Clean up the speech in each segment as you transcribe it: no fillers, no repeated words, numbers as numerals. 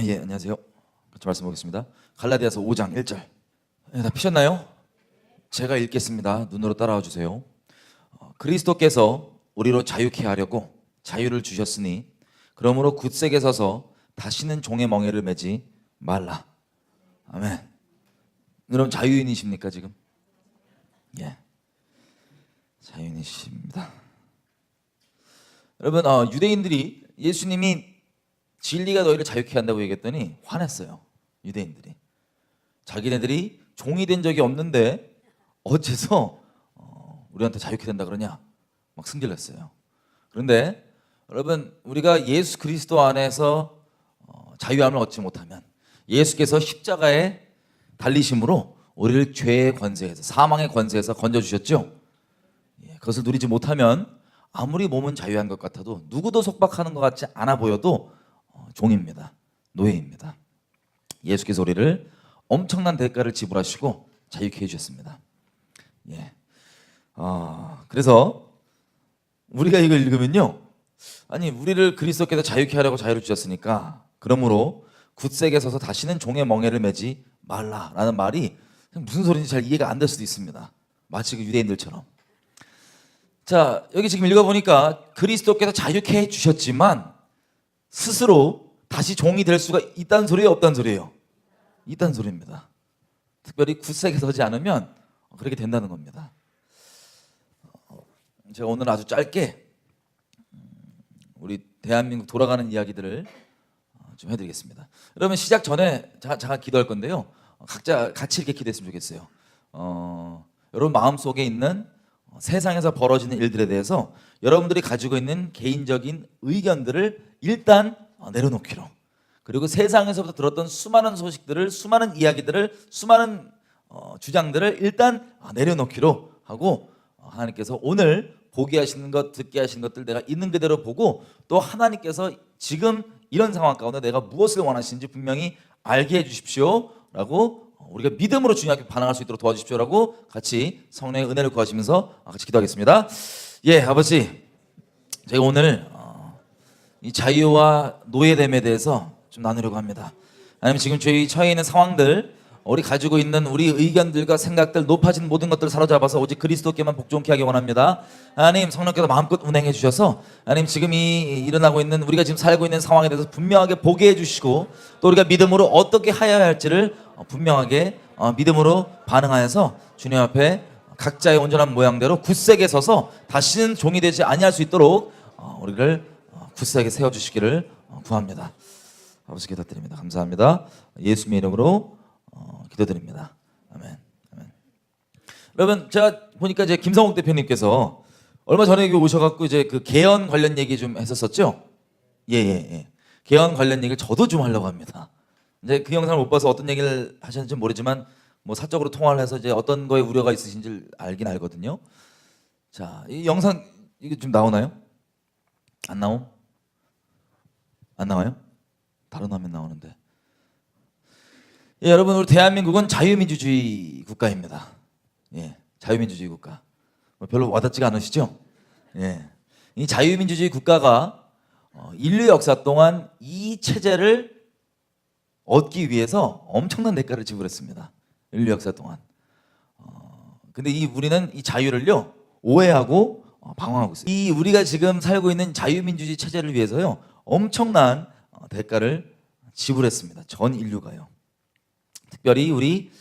예, 안녕하세요. 같이 말씀 보겠습니다. 갈라디아서 5장 1절. 다 피셨나요? 제가 읽겠습니다. 눈으로 따라와 주세요. 그리스도께서 우리로 자유케 하려고 자유를 주셨으니 그러므로 굳세게 서서 다시는 종의 멍에를 매지 말라. 아멘. 여러분 자유인이십니까 지금? 예, 자유인이십니다. 여러분 유대인들이 예수님이 진리가 너희를 자유케 한다고 얘기했더니 화냈어요. 유대인들이 자기네들이 종이 된 적이 없는데 어째서 우리한테 자유케 된다 그러냐 막 승질냈어요. 그런데 여러분 우리가 예수 그리스도 안에서 자유함을 얻지 못하면 예수께서 십자가에 달리심으로 우리를 죄의 권세에서 사망의 권세에서 건져주셨죠. 그것을 누리지 못하면 아무리 몸은 자유한 것 같아도 누구도 속박하는 것 같지 않아 보여도 종입니다. 노예입니다. 예수께서 우리를 엄청난 대가를 지불하시고 자유케 해주셨습니다. 예. 그래서 우리가 이걸 읽으면요, 아니 우리를 그리스도께서 자유케 하려고 자유를 주셨으니까 그러므로 굳세게 서서 다시는 종의 멍에를 매지 말라라는 말이 무슨 소리인지 잘 이해가 안 될 수도 있습니다. 마치 그 유대인들처럼. 자, 여기 지금 읽어보니까 그리스도께서 자유케 해주셨지만 스스로 다시 종이 될 수가 있다는 소리예요, 없다는 소리예요? 있다는 소리입니다. 특별히 굳세게 서지 않으면 그렇게 된다는 겁니다. 제가 오늘 아주 짧게 우리 대한민국 돌아가는 이야기들을 좀 해드리겠습니다. 여러분 시작 전에 잠깐 기도할 건데요, 각자 같이 이렇게 기도했으면 좋겠어요. 여러분 마음속에 있는 세상에서 벌어지는 일들에 대해서 여러분들이 가지고 있는 개인적인 의견들을 일단 내려놓기로, 그리고 세상에서부터 들었던 수많은 소식들을, 수많은 이야기들을, 수많은 주장들을 일단 내려놓기로 하고, 하나님께서 오늘 보게 하시는 것, 듣게 하시는 것들 내가 있는 그대로 보고, 또 하나님께서 지금 이런 상황 가운데 내가 무엇을 원하시는지 분명히 알게 해주십시오 라고, 우리가 믿음으로 주님께 반응할 수 있도록 도와주십시오 라고 같이 성령의 은혜를 구하시면서 같이 기도하겠습니다. 예, 아버지, 제가 오늘 이 자유와 노예됨에 대해서 좀 나누려고 합니다. 하나님, 지금 저희 처해 있는 상황들, 우리 가지고 있는 우리 의견들과 생각들, 높아진 모든 것들을 사로잡아서 오직 그리스도께만 복종케 하기 원합니다. 하나님, 성령께서 마음껏 운행해 주셔서 하나님 지금 이 일어나고 있는, 우리가 지금 살고 있는 상황에 대해서 분명하게 보게 해주시고, 또 우리가 믿음으로 어떻게 하여야 할지를 분명하게 믿음으로 반응하여서 주님 앞에 각자의 온전한 모양대로 굳세게 서서 다시는 종이 되지 아니할 수 있도록 우리를 굳세게 세워주시기를 구합니다. 아버지 기도드립니다. 감사합니다. 예수님의 이름으로 기도드립니다. 아멘. 아멘. 여러분, 제가 보니까 이제 김성욱 대표님께서 얼마 전에 여기 오셔갖고 이제 그 개헌 관련 얘기 좀 했었었죠? 예. 개헌 관련 얘기를 저도 좀 하려고 합니다. 이제 그 영상을 못 봐서 어떤 얘기를 하셨는지 모르지만 뭐 사적으로 통화를 해서 이제 어떤 거에 우려가 있으신지 알긴 알거든요. 자, 이 영상 이게 좀 나오나요? 안 나옴? 안 나와요? 다른 화면 나오는데. 예, 여러분, 우리 대한민국은 자유민주주의 국가입니다. 예, 자유민주주의 국가. 별로 와닿지가 않으시죠? 예, 이 자유민주주의 국가가 인류 역사 동안 이 체제를 얻기 위해서 엄청난 대가를 지불했습니다. 인류 역사 동안. 근데 우리는 이 자유를요 오해하고 방황하고 있어요. 이 우리가 지금 살고 있는 자유민주주의 체제를 위해서요 엄청난 대가를 지불했습니다. 전 인류가요. 특별히 우리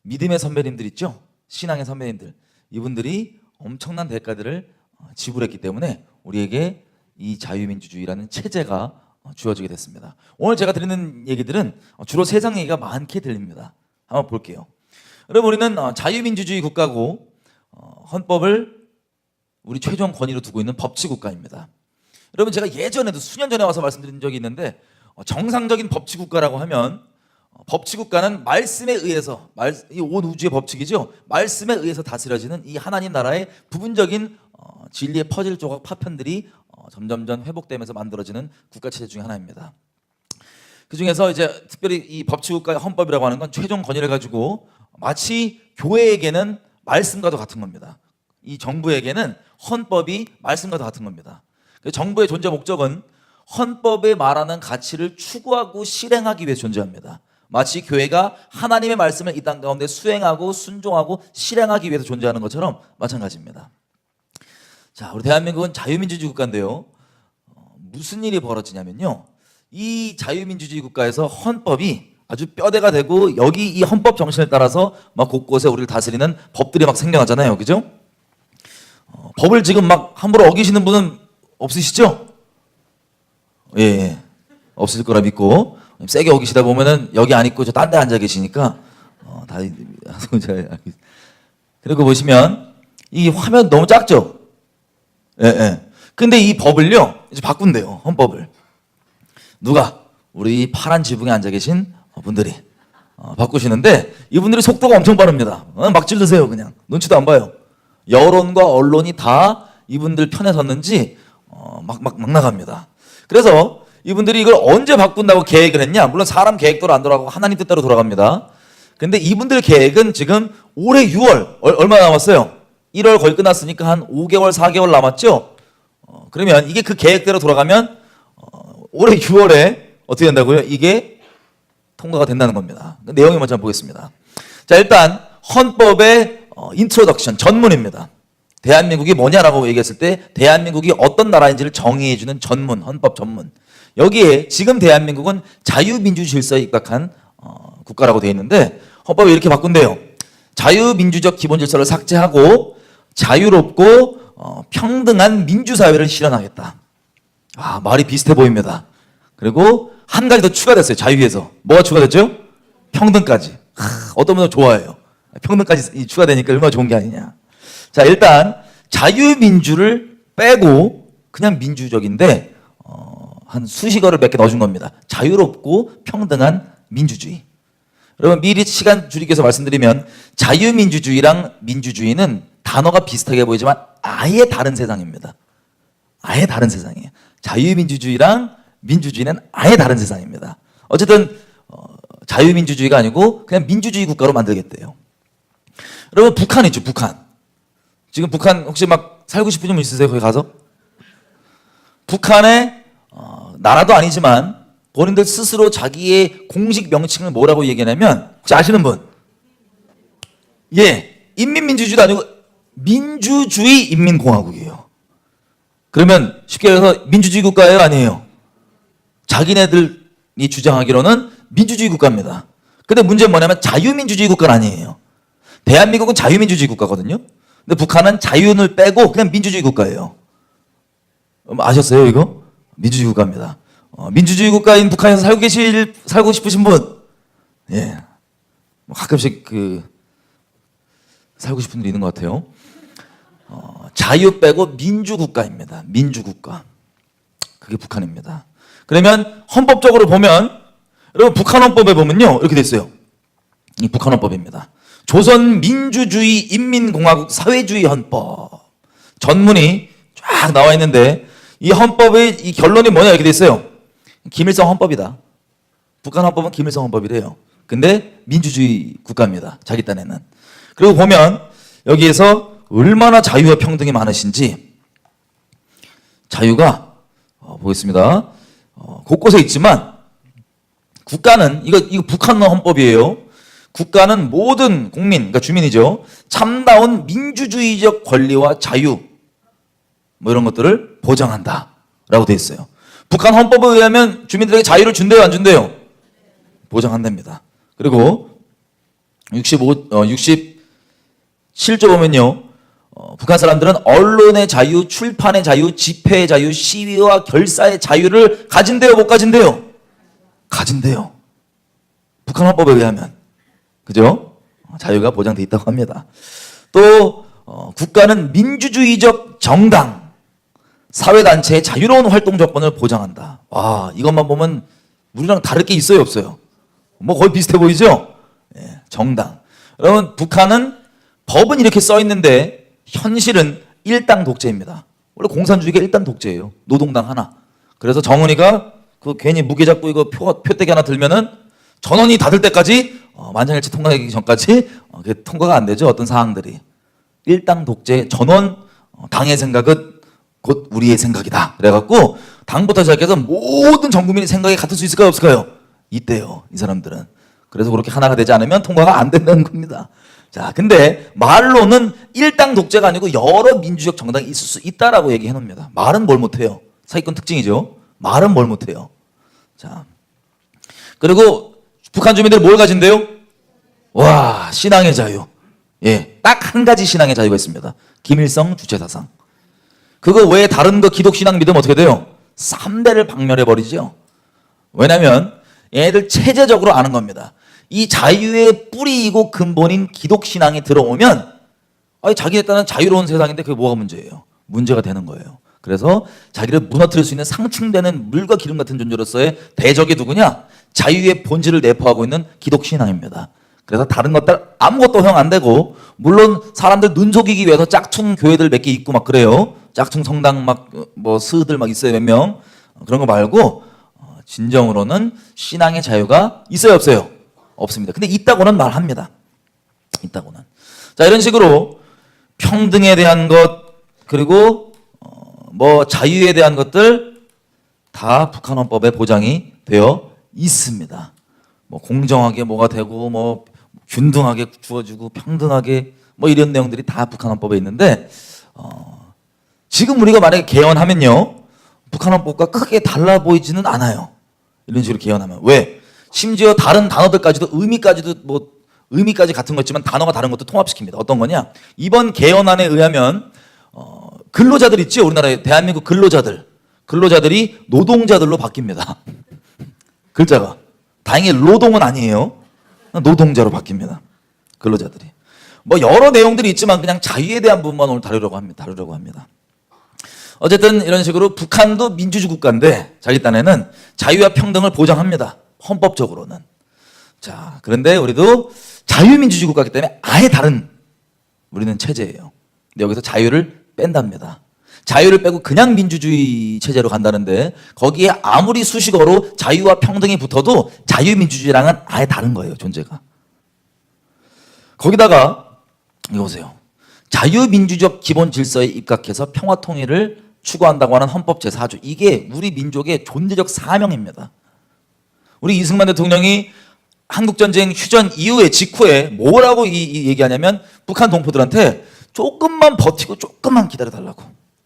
믿음의 선배님들 있죠? 신앙의 선배님들, 이분들이 엄청난 대가들을 지불했기 때문에 우리에게 이 자유민주주의라는 체제가 주어지게 됐습니다. 오늘 제가 드리는 얘기들은 주로 세상 얘기가 많게 들립니다. 한번 볼게요. 여러분, 우리는 자유민주주의 국가고 헌법을 우리 최종 권위로 두고 있는 법치국가입니다. 여러분, 제가 예전에도 수년 전에 와서 말씀드린 적이 있는데, 정상적인 법치국가라고 하면 법치국가는 말씀에 의해서, 이 온 우주의 법칙이죠. 말씀에 의해서 다스려지는 이 하나님 나라의 부분적인 진리의 퍼즐 조각 파편들이 점점점 회복되면서 만들어지는 국가 체제 중에 하나입니다. 그 중에서 이제 특별히 이 법치국가의 헌법이라고 하는 건 최종 권위를 가지고 마치 교회에게는 말씀과도 같은 겁니다. 이 정부에게는 헌법이 말씀과도 같은 겁니다. 정부의 존재 목적은 헌법에 말하는 가치를 추구하고 실행하기 위해 존재합니다. 마치 교회가 하나님의 말씀을 이 땅 가운데 수행하고 순종하고 실행하기 위해서 존재하는 것처럼 마찬가지입니다. 자, 우리 대한민국은 자유민주주의 국가인데요. 무슨 일이 벌어지냐면요. 이 자유민주주의 국가에서 헌법이 아주 뼈대가 되고 여기 이 헌법 정신을 따라서 막 곳곳에 우리를 다스리는 법들이 막 생겨나잖아요. 그죠? 법을 지금 막 함부로 어기시는 분은 없으시죠? 예, 없을 거라 믿고 세게 어기시다 보면은 여기 안 있고 저 딴 데 앉아 계시니까 다 그리고 보시면 이 화면 너무 작죠? 예. 근데 이 법을요 이제 바꾼대요. 헌법을 누가? 우리 파란 지붕에 앉아 계신 분들이 바꾸시는데 이분들이 속도가 엄청 빠릅니다. 막 찔르세요. 그냥 눈치도 안 봐요. 여론과 언론이 다 이분들 편에 섰는지 막 나갑니다. 그래서 이분들이 이걸 언제 바꾼다고 계획을 했냐? 물론 사람 계획대로 안 돌아가고 하나님 뜻대로 돌아갑니다. 근데 이분들 계획은 지금 올해 6월 얼마 남았어요? 1월 거의 끝났으니까 한 5개월 4개월 남았죠? 그러면 이게 그 계획대로 돌아가면 올해 6월에 어떻게 된다고요? 이게 통과가 된다는 겁니다. 그 내용이 먼저 한번 보겠습니다. 자, 일단 헌법의 인트로덕션 전문입니다. 대한민국이 뭐냐라고 얘기했을 때 대한민국이 어떤 나라인지를 정의해주는 전문, 헌법 전문. 여기에 지금 대한민국은 자유민주 질서에 입각한 국가라고 되어 있는데 헌법이 이렇게 바꾼대요. 자유민주적 기본 질서를 삭제하고 자유롭고 평등한 민주사회를 실현하겠다. 말이 비슷해 보입니다. 그리고 한 가지 더 추가됐어요. 자유에서. 뭐가 추가됐죠? 평등까지. 어떤 분은 좋아해요. 평등까지 추가되니까 얼마나 좋은 게 아니냐. 자, 일단 자유민주를 빼고 그냥 민주적인데 한 수식어를 몇 개 넣어준 겁니다. 자유롭고 평등한 민주주의. 여러분 미리 시간 줄이기 위해서 말씀드리면 자유민주주의랑 민주주의는 단어가 비슷하게 보이지만 아예 다른 세상입니다. 아예 다른 세상이에요. 자유민주주의랑 민주주의는 아예 다른 세상입니다. 어쨌든 자유민주주의가 아니고 그냥 민주주의 국가로 만들겠대요. 여러분 북한이죠. 북한. 지금 북한 혹시 막 살고 싶은 분 있으세요? 거기 가서? 북한의 나라도 아니지만 본인들 스스로 자기의 공식 명칭을 뭐라고 얘기하냐면 혹시 아시는 분? 예, 인민민주주의도 아니고 민주주의 인민공화국이에요. 그러면 쉽게 해서 민주주의 국가예요? 아니에요? 자기네들이 주장하기로는 민주주의 국가입니다. 근데 문제는 뭐냐면 자유민주주의 국가는 아니에요. 대한민국은 자유민주주의 국가거든요. 근데 북한은 자유를 빼고 그냥 민주주의 국가예요. 아셨어요 이거? 민주주의 국가입니다. 민주주의 국가인 북한에서 살고 싶으신 분? 예. 가끔씩 살고 싶은 분이 있는 것 같아요. 자유 빼고 민주국가입니다. 민주국가. 그게 북한입니다. 그러면 헌법적으로 보면 여러분 북한 헌법에 보면요 이렇게 돼 있어요. 이 북한 헌법입니다. 조선민주주의 인민공화국 사회주의 헌법. 전문이 쫙 나와 있는데 이 헌법의 이 결론이 뭐냐 이렇게 돼 있어요. 김일성 헌법이다. 북한 헌법은 김일성 헌법이래요. 근데 민주주의 국가입니다. 자기 딴에는. 그리고 보면 여기에서 얼마나 자유와 평등이 많으신지 자유가 보겠습니다. 곳곳에 있지만 국가는 이거 북한 헌법이에요. 국가는 모든 국민, 그러니까 주민이죠. 참다운 민주주의적 권리와 자유 뭐 이런 것들을 보장한다라고 돼 있어요. 북한 헌법에 의하면 주민들에게 자유를 준대요, 안 준대요? 보장한답니다. 그리고 67조 보면요. 북한 사람들은 언론의 자유, 출판의 자유, 집회의 자유, 시위와 결사의 자유를 가진대요, 못 가진대요? 가진대요. 북한 헌법에 의하면. 그죠? 자유가 보장돼 있다고 합니다. 또 국가는 민주주의적 정당, 사회단체의 자유로운 활동 조건을 보장한다. 와, 이것만 보면 우리랑 다를 게 있어요, 없어요? 뭐 거의 비슷해 보이죠? 예, 정당. 여러분 북한은 법은 이렇게 써 있는데 현실은 일당 독재입니다. 원래 공산주의가 일당 독재예요. 노동당 하나. 그래서 정은이가 괜히 무게 잡고 이거 표대기 하나 들면은 전원이 닫을 때까지 만장일치 통과하기 전까지 그게 통과가 안 되죠. 어떤 사항들이. 일당 독재 전원 당의 생각은 곧 우리의 생각이다. 그래갖고 당부터 시작해서 모든 전 국민이 생각이 같을 수 있을까요, 없을까요? 있대요, 이 사람들은. 그래서 그렇게 하나가 되지 않으면 통과가 안 된다는 겁니다. 자, 근데 말로는 일당 독재가 아니고 여러 민주적 정당이 있을 수 있다라고 얘기해 놓습니다. 말은 뭘 못해요. 사기권 특징이죠. 말은 뭘 못해요. 자, 그리고 북한 주민들이 뭘 가진대요? 와, 신앙의 자유. 예, 딱 한 가지 신앙의 자유가 있습니다. 김일성 주체사상. 그거 외에 다른 거 기독신앙 믿으면 어떻게 돼요? 3대를 박멸해버리죠. 왜냐면 얘네들 체제적으로 아는 겁니다. 이 자유의 뿌리이고 근본인 기독신앙이 들어오면 자기네 딴은 자유로운 세상인데 그게 뭐가 문제예요? 문제가 되는 거예요. 그래서 자기를 무너뜨릴 수 있는 상충되는 물과 기름 같은 존재로서의 대적이 누구냐? 자유의 본질을 내포하고 있는 기독신앙입니다. 그래서 다른 것들 아무것도 허용 안 되고, 물론 사람들 눈 속이기 위해서 짝퉁 교회들 몇 개 있고 막 그래요. 짝퉁 성당 막 뭐 스들 막 있어요, 몇 명. 그런 거 말고 진정으로는 신앙의 자유가 있어요, 없어요? 없습니다. 근데 있다고는 말합니다. 있다고는. 자, 이런 식으로 평등에 대한 것, 그리고 뭐 자유에 대한 것들 다 북한 헌법에 보장이 되어 있습니다. 뭐 공정하게 뭐가 되고, 뭐 균등하게 주어지고, 평등하게 뭐 이런 내용들이 다 북한 헌법에 있는데, 지금 우리가 만약에 개헌하면요, 북한 헌법과 크게 달라 보이지는 않아요. 이런 식으로 개헌하면. 왜? 심지어 다른 단어들까지도 의미까지 같은 거 있지만 단어가 다른 것도 통합시킵니다. 어떤 거냐? 이번 개헌안에 의하면 근로자들 있죠? 우리나라의 대한민국 근로자들이 노동자들로 바뀝니다. 글자가. 다행히 노동은 아니에요. 노동자로 바뀝니다. 근로자들이. 뭐 여러 내용들이 있지만 그냥 자유에 대한 부분만 오늘 다루려고 합니다. 어쨌든 이런 식으로 북한도 민주주의 국가인데 자기 딴에는 자유와 평등을 보장합니다. 헌법적으로는. 자, 그런데 우리도 자유민주주의 국가이기 때문에 아예 다른 우리는 체제예요. 근데 여기서 자유를 뺀답니다. 자유를 빼고 그냥 민주주의 체제로 간다는데 거기에 아무리 수식어로 자유와 평등이 붙어도 자유민주주의랑은 아예 다른 거예요, 존재가. 거기다가 이거 보세요. 자유민주적 기본 질서에 입각해서 평화통일을 추구한다고 하는 헌법 제4조. 이게 우리 민족의 존재적 사명입니다. 우리 이승만 대통령이 한국전쟁 휴전 이후에 직후에 뭐라고 얘기하냐면 북한 동포들한테 조금만 버티고 조금만 기다려달라고.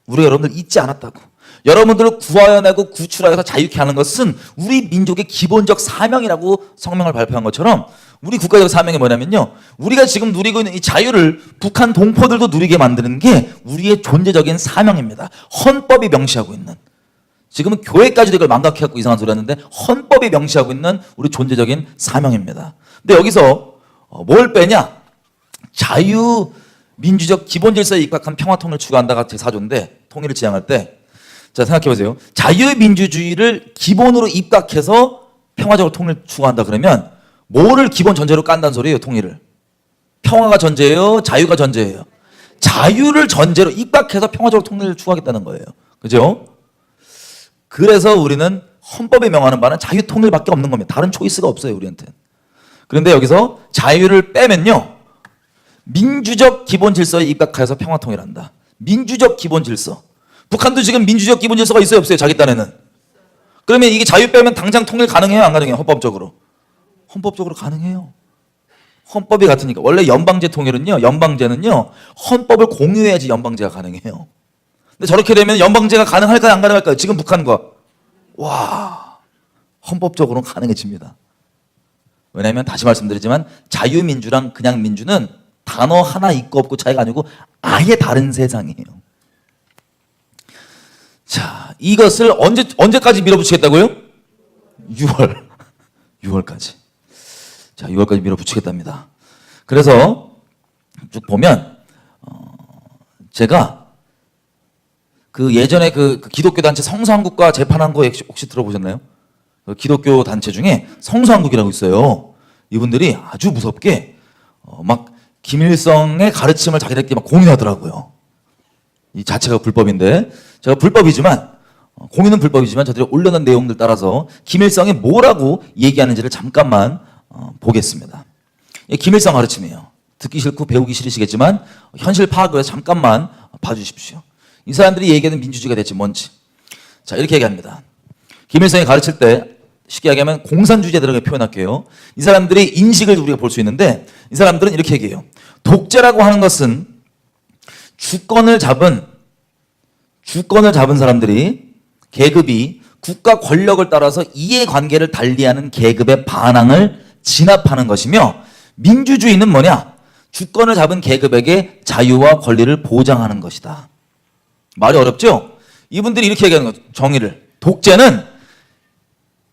우리가 여러분들 잊지 않았다고. 여러분들을 구하여내고 구출하여서 자유케 하는 것은 우리 민족의 기본적 사명이라고 성명을 발표한 것처럼 우리 국가적 사명이 뭐냐면요, 우리가 지금 누리고 있는 이 자유를 북한 동포들도 누리게 만드는 게 우리의 존재적인 사명입니다. 헌법이 명시하고 있는. 지금은 교회까지도 이걸 망각해갖고 이상한 소리 하는데 헌법이 명시하고 있는 우리 존재적인 사명입니다. 근데 여기서 뭘 빼냐? 자유민주적 기본질서에 입각한 평화통일을 추구한다가 제4조인데, 통일을 지향할 때, 자, 생각해보세요. 자유민주주의를 기본으로 입각해서 평화적으로 통일을 추구한다 그러면 뭐를 기본 전제로 깐다는 소리예요, 통일을? 평화가 전제예요? 자유가 전제예요? 자유를 전제로 입각해서 평화적으로 통일을 추구하겠다는 거예요. 그죠? 그래서 우리는 헌법에 명하는 바는 자유 통일밖에 없는 겁니다. 다른 초이스가 없어요, 우리한테. 그런데 여기서 자유를 빼면요, 민주적 기본 질서에 입각해서 평화 통일한다. 민주적 기본 질서. 북한도 지금 민주적 기본 질서가 있어요, 없어요? 자기 딴에는. 그러면 이게 자유 빼면 당장 통일 가능해요, 안 가능해요? 헌법적으로. 헌법적으로 가능해요. 헌법이 같으니까. 원래 연방제 통일은요, 연방제는요, 헌법을 공유해야지 연방제가 가능해요. 근데 저렇게 되면 연방제가 가능할까요, 안 가능할까요? 지금 북한과. 와, 헌법적으로는 가능해집니다. 왜냐하면 다시 말씀드리지만 자유민주랑 그냥 민주는 단어 하나 있고 없고 차이가 아니고 아예 다른 세상이에요. 자, 이것을 언제까지 밀어붙이겠다고요? 6월까지. 자, 6월까지 밀어붙이겠답니다. 그래서 쭉 보면 제가 그 예전에 그 기독교 단체 성서한국과 재판한 거 혹시 들어보셨나요? 그 기독교 단체 중에 성서한국이라고 있어요. 이분들이 아주 무섭게 막 김일성의 가르침을 자기들끼리 막 공유하더라고요. 이 자체가 불법인데, 제가 불법이지만 공유는 불법이지만 저들이 올려놓은 내용들 따라서 김일성이 뭐라고 얘기하는지를 잠깐만 보겠습니다. 김일성 가르침이에요. 듣기 싫고 배우기 싫으시겠지만 현실 파악을 위해서 잠깐만 봐주십시오. 이 사람들이 얘기하는 민주주의가 대체 뭔지. 자, 이렇게 얘기합니다. 김일성이 가르칠 때 쉽게 얘기하면 공산주의자들에게 표현할게요. 이 사람들의 인식을 우리가 볼 수 있는데 이 사람들은 이렇게 얘기해요. 독재라고 하는 것은 주권을 잡은 사람들이 계급이 국가 권력을 따라서 이해관계를 달리하는 계급의 반항을 진압하는 것이며 민주주의는 뭐냐? 주권을 잡은 계급에게 자유와 권리를 보장하는 것이다. 말이 어렵죠? 이분들이 이렇게 얘기하는 거죠. 정의를. 독재는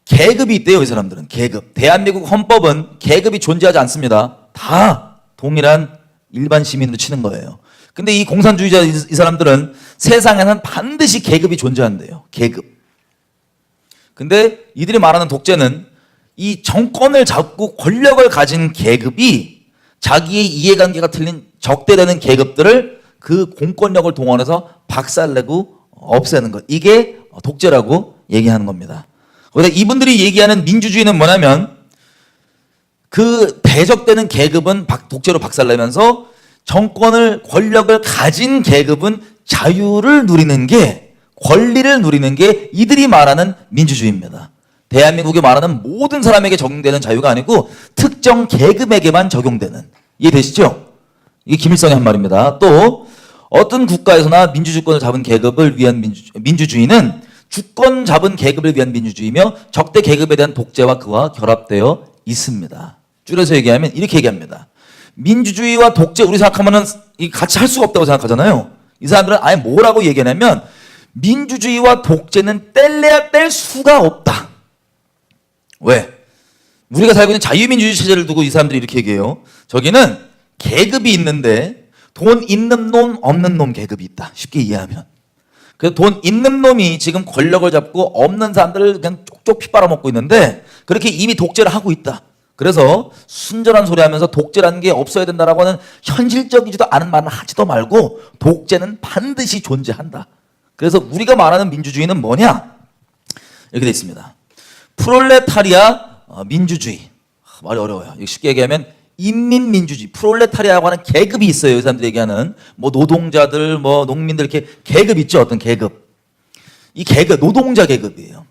계급이 있대요. 이 사람들은. 계급. 대한민국 헌법은 계급이 존재하지 않습니다. 다 동일한 일반 시민으로 치는 거예요. 근데 이 공산주의자 이 사람들은 세상에는 반드시 계급이 존재한대요. 계급. 근데 이들이 말하는 독재는 이 정권을 잡고 권력을 가진 계급이 자기의 이해관계가 틀린 적대되는 계급들을 그 공권력을 동원해서 박살내고 없애는 것. 이게 독재라고 얘기하는 겁니다. 그런데 이분들이 얘기하는 민주주의는 뭐냐면 그 대적되는 계급은 독재로 박살내면서 정권을 권력을 가진 계급은 자유를 누리는 게 권리를 누리는 게 이들이 말하는 민주주의입니다. 대한민국이 말하는 모든 사람에게 적용되는 자유가 아니고 특정 계급에게만 적용되는. 이해되시죠? 이게 김일성의 한 말입니다. 또 어떤 국가에서나 민주주권을 잡은 계급을 위한 민주주의는 주권 잡은 계급을 위한 민주주의며 적대 계급에 대한 독재와 그와 결합되어 있습니다. 줄여서 얘기하면 이렇게 얘기합니다. 민주주의와 독재 우리 생각하면은 같이 할 수가 없다고 생각하잖아요. 이 사람들은 아예 뭐라고 얘기하냐면 민주주의와 독재는 뗄래야 뗄 수가 없다. 왜? 우리가 살고 있는 자유민주주의 체제를 두고 이 사람들이 이렇게 얘기해요. 저기는 계급이 있는데 돈 있는 놈 없는 놈 계급이 있다. 쉽게 이해하면. 그래서 돈 있는 놈이 지금 권력을 잡고 없는 사람들을 그냥 쪽쪽 피 빨아먹고 있는데 그렇게 이미 독재를 하고 있다. 그래서 순전한 소리 하면서 독재라는 게 없어야 된다라고 하는 현실적이지도 않은 말을 하지도 말고 독재는 반드시 존재한다. 그래서 우리가 말하는 민주주의는 뭐냐? 이렇게 돼 있습니다. 프롤레타리아 민주주의. 말이 어려워요. 쉽게 얘기하면 인민민주주의. 프롤레타리아라고 하는 계급이 있어요. 이 사람들이 얘기하는 뭐 노동자들, 뭐 농민들 이렇게 계급 있죠. 어떤 계급. 이 계급 노동자 계급이에요.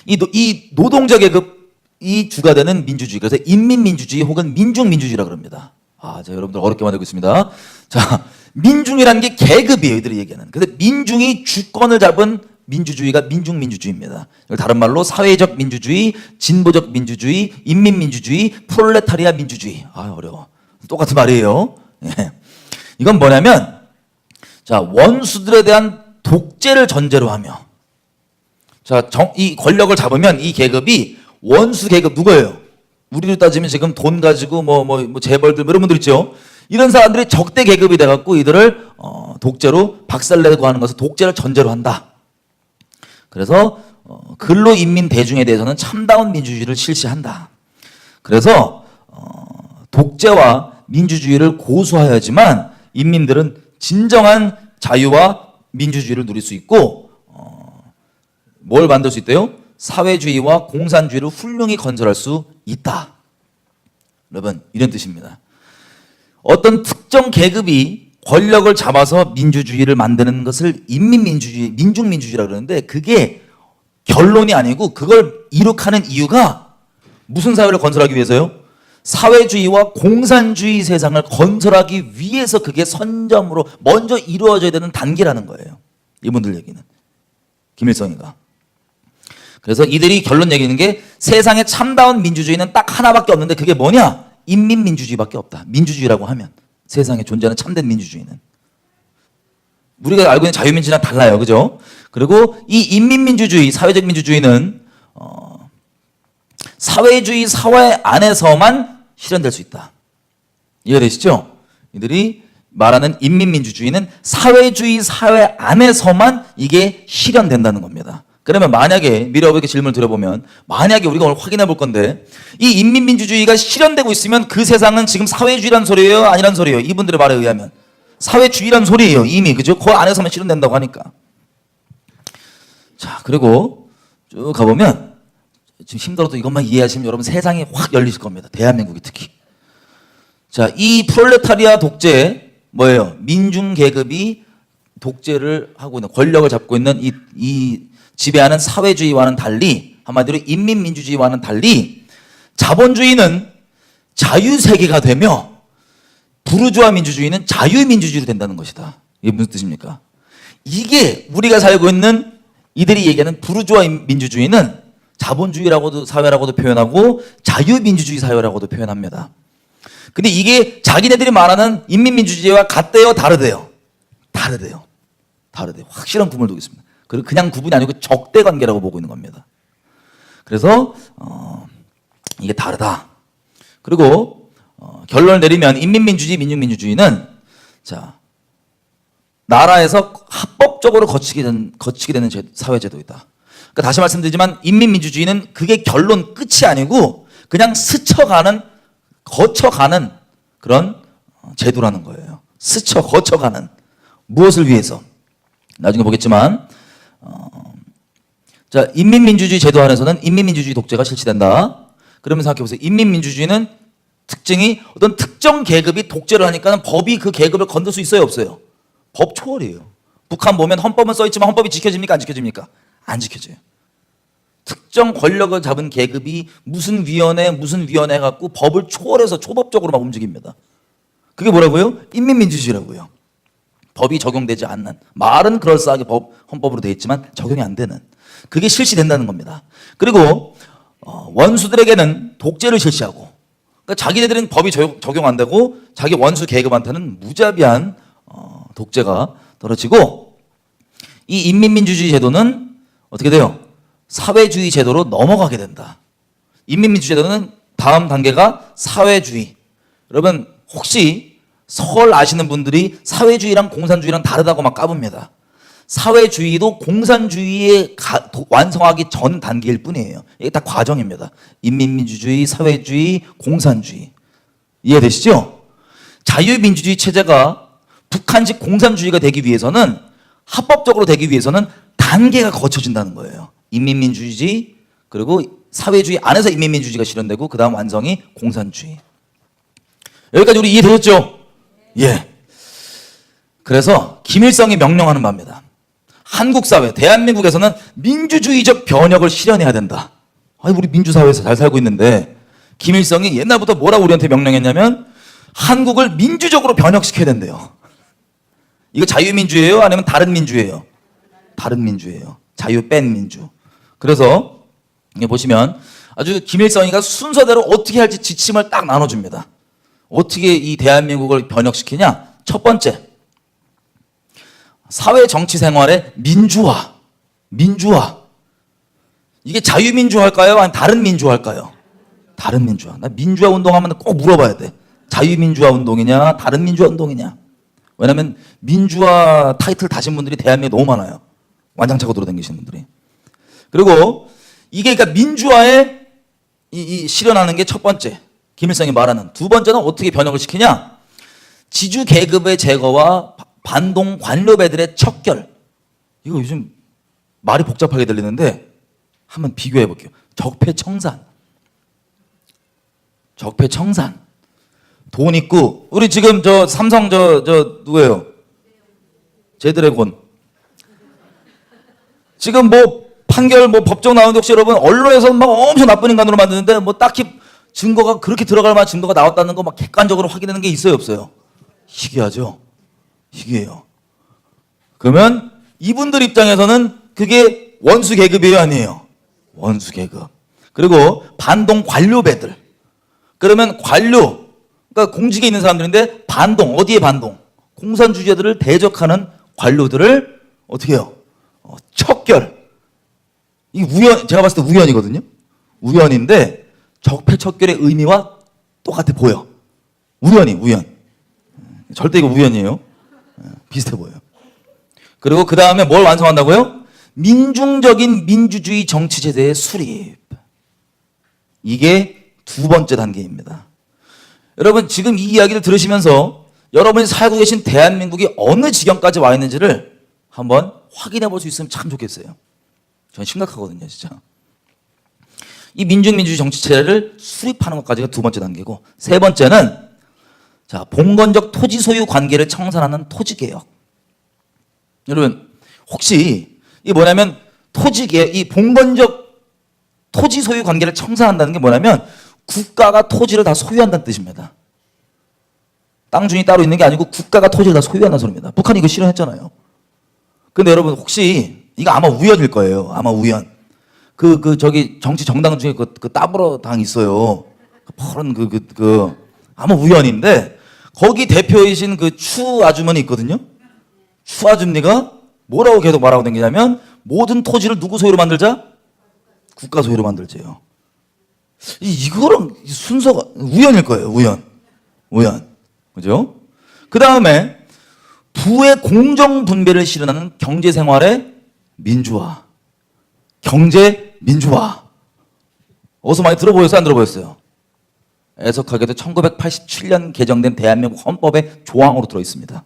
이 노동자 계급이 주가 되는 민주주의. 그래서 인민민주주의 혹은 민중민주주의라고 합니다. 자, 여러분들 어렵게 만들고 있습니다. 자, 민중이라는 게 계급이에요. 이들이 얘기하는. 그래서 민중이 주권을 잡은 민주주의가 민중민주주의입니다. 다른 말로 사회적 민주주의, 진보적 민주주의, 인민민주주의, 프롤레타리아 민주주의. 어려워. 똑같은 말이에요. 예. 이건 뭐냐면 자, 원수들에 대한 독재를 전제로 하며 자, 이 권력을 잡으면 이 계급이 원수 계급 누구예요? 우리로 따지면 지금 돈 가지고 뭐 재벌들 이런 분들 있죠. 이런 사람들이 적대 계급이 돼갖고 이들을 독재로 박살내고 하는 것을 독재를 전제로 한다. 그래서 근로인민 대중에 대해서는 참다운 민주주의를 실시한다. 그래서 독재와 민주주의를 고수하여야지만 인민들은 진정한 자유와 민주주의를 누릴 수 있고 뭘 만들 수 있대요? 사회주의와 공산주의를 훌륭히 건설할 수 있다. 여러분 이런 뜻입니다. 어떤 특정 계급이 권력을 잡아서 민주주의를 만드는 것을 인민민주주의, 민중민주주의라고 그러는데 그게 결론이 아니고 그걸 이룩하는 이유가 무슨 사회를 건설하기 위해서요? 사회주의와 공산주의 세상을 건설하기 위해서 그게 선점으로 먼저 이루어져야 되는 단계라는 거예요. 이분들 얘기는. 김일성이가. 그래서 이들이 결론 얘기하는 게 세상에 참다운 민주주의는 딱 하나밖에 없는데 그게 뭐냐? 인민민주주의밖에 없다. 민주주의라고 하면. 세상에 존재하는 참된 민주주의는. 우리가 알고 있는 자유민주주의랑 달라요. 그죠? 그리고 이 인민민주주의, 사회적 민주주의는 사회주의 사회 안에서만 실현될 수 있다. 이해되시죠? 이들이 말하는 인민민주주의는 사회주의 사회 안에서만 이게 실현된다는 겁니다. 그러면 만약에 미래어버에게 질문을 드려보면 만약에 우리가 오늘 확인해 볼 건데 이 인민민주주의가 실현되고 있으면 그 세상은 지금 사회주의란 소리예요? 아니란 소리예요? 이분들의 말에 의하면 사회주의란 소리예요. 이미. 그죠? 그 안에서만 실현된다고 하니까. 자, 그리고 쭉 가보면 지금 힘들어도 이것만 이해하시면 여러분 세상이 확 열리실 겁니다. 대한민국이 특히. 자, 이 프롤레타리아 독재 뭐예요? 민중계급이 독재를 하고 있는 권력을 잡고 있는 이 지배하는 사회주의와는 달리, 한마디로 인민민주주의와는 달리 자본주의는 자유세계가 되며 부르주아 민주주의는 자유민주주의로 된다는 것이다. 이게 무슨 뜻입니까? 이게 우리가 살고 있는 이들이 얘기하는 부르주아 민주주의는 자본주의라고도 사회라고도 표현하고 자유민주주의 사회라고도 표현합니다. 근데 이게 자기네들이 말하는 인민민주주의와 같대요, 다르대요? 다르대요. 확실한 구분을 두겠습니다. 그리고 그냥 구분이 아니고 적대관계라고 보고 있는 겁니다. 그래서 이게 다르다. 그리고 결론을 내리면 인민민주주의, 민중민주주의는 자 나라에서 합법적으로 거치게 되는 사회제도이다. 그러니까 다시 말씀드리지만 인민민주주의는 그게 결론 끝이 아니고 그냥 거쳐가는 그런 제도라는 거예요. 거쳐가는 무엇을 위해서? 나중에 보겠지만 자 인민민주주의 제도 안에서는 인민민주주의 독재가 실시된다. 그러면 생각해보세요. 인민민주주의는 특징이 어떤 특정 계급이 독재를 하니까 법이 그 계급을 건들 수 있어요, 없어요? 법 초월이에요. 북한 보면 헌법은 써있지만 헌법이 지켜집니까, 안 지켜집니까? 안 지켜져요. 특정 권력을 잡은 계급이 무슨 위원회 갖고 법을 초월해서 초법적으로 막 움직입니다. 그게 뭐라고요? 인민민주주의라고요. 법이 적용되지 않는, 말은 그럴싸하게 헌법으로 되어 있지만 적용이 안 되는, 그게 실시된다는 겁니다. 그리고 원수들에게는 독재를 실시하고, 그러니까 자기네들은 법이 적용 안 되고 자기 원수 계급한테는 무자비한 독재가 떨어지고, 이 인민민주주의 제도는 어떻게 돼요? 사회주의 제도로 넘어가게 된다. 인민민주주의 제도는 다음 단계가 사회주의. 여러분 혹시 설 아시는 분들이 사회주의랑 공산주의랑 다르다고 막 까붑니다. 사회주의도 공산주의에 완성하기 전 단계일 뿐이에요. 이게 다 과정입니다. 인민민주주의, 사회주의, 공산주의. 이해되시죠? 자유민주주의 체제가 북한식 공산주의가 되기 위해서는, 합법적으로 되기 위해서는 단계가 거쳐진다는 거예요. 인민민주주의, 그리고 사회주의 안에서 인민민주주의가 실현되고 그 다음 완성이 공산주의. 여기까지 우리 이해되셨죠? 예. 그래서 김일성이 명령하는 바입니다. 한국 사회, 대한민국에서는 민주주의적 변혁을 실현해야 된다. 아니 우리 민주사회에서 잘 살고 있는데 김일성이 옛날부터 뭐라고 우리한테 명령했냐면 한국을 민주적으로 변혁시켜야 된대요. 이거 자유민주예요? 아니면 다른 민주예요? 다른 민주예요. 자유 뺀 민주. 그래서 이게 보시면 아주 김일성이가 순서대로 어떻게 할지 지침을 딱 나눠줍니다. 어떻게 이 대한민국을 변혁시키냐? 첫 번째, 사회 정치 생활의 민주화. 이게 자유민주화일까요? 아니면 다른 민주화일까요? 다른 민주화. 나 민주화 운동하면 꼭 물어봐야 돼. 자유민주화 운동이냐, 다른 민주화 운동이냐. 왜냐면 민주화 타이틀 다신 분들이 대한민국에 너무 많아요. 완장차고 돌아다니시는 분들이. 그리고 이게 그러니까 민주화에 실현하는 게 첫 번째, 김일성이 말하는. 두 번째는 어떻게 변혁을 시키냐? 지주 계급의 제거와 반동 관료배들의 척결. 이거 요즘 말이 복잡하게 들리는데 한번 비교해 볼게요. 적폐청산. 돈 있고, 우리 지금 저 삼성 누구예요? 제드래곤. 지금 뭐 판결 법정 나오는데 혹시 여러분 언론에서 막 엄청 나쁜 인간으로 만드는데 뭐 딱히 증거가 그렇게 들어갈 만한 증거가 나왔다는 거 막 객관적으로 확인하는 게 있어요, 없어요? 희귀하죠. 희귀해요. 그러면 이분들 입장에서는 그게 원수 계급이에요, 아니에요? 원수 계급. 그리고 반동 관료배들. 그러면 관료, 그러니까 공직에 있는 사람들인데 반동, 어디에 반동? 공산주의자들을 대적하는 관료들을 어떻게 해요? 척결. 이게 제가 봤을 때 우연이거든요. 우연인데 적폐척결의 의미와 똑같아 보여. 우연. 절대 이거 우연이에요. 비슷해 보여요. 그리고 그 다음에 뭘 완성한다고요? 민중적인 민주주의 정치제도의 수립. 이게 두 번째 단계입니다. 여러분 지금 이 이야기를 들으시면서 여러분이 살고 계신 대한민국이 어느 지경까지 와 있는지를 한번 확인해 볼 수 있으면 참 좋겠어요. 저는 심각하거든요, 진짜. 이 민중민주주의 정치체제를 수립하는 것까지가 두 번째 단계고, 세 번째는 자, 봉건적 토지 소유 관계를 청산하는 토지개혁. 여러분 혹시 이게 뭐냐면 이 봉건적 토지 소유 관계를 청산한다는 게 뭐냐면 국가가 토지를 다 소유한다는 뜻입니다. 땅 주인이 따로 있는 게 아니고 국가가 토지를 다 소유한다는 소리입니다. 북한이 이거 실현했잖아요. 근데 여러분 혹시 이거 아마 우연일 거예요. 아마 우연. 저기 정치 정당 중에 그 따브러 당 있어요. 퍼런 아마 우연인데 거기 대표이신 그 추 아주머니 있거든요. 추 아줌니가 뭐라고 계속 말하고 다니냐면 모든 토지를 누구 소유로 만들자? 국가 소유로 만들재요. 이거랑 순서가 우연일 거예요. 우연. 그죠? 그 다음에 부의 공정 분배를 실현하는 경제 생활의 민주화. 경제 민주화. 어디서 많이 들어보셨어요? 안 들어보셨어요? 애석하게도 1987년 개정된 대한민국 헌법의 조항으로 들어있습니다.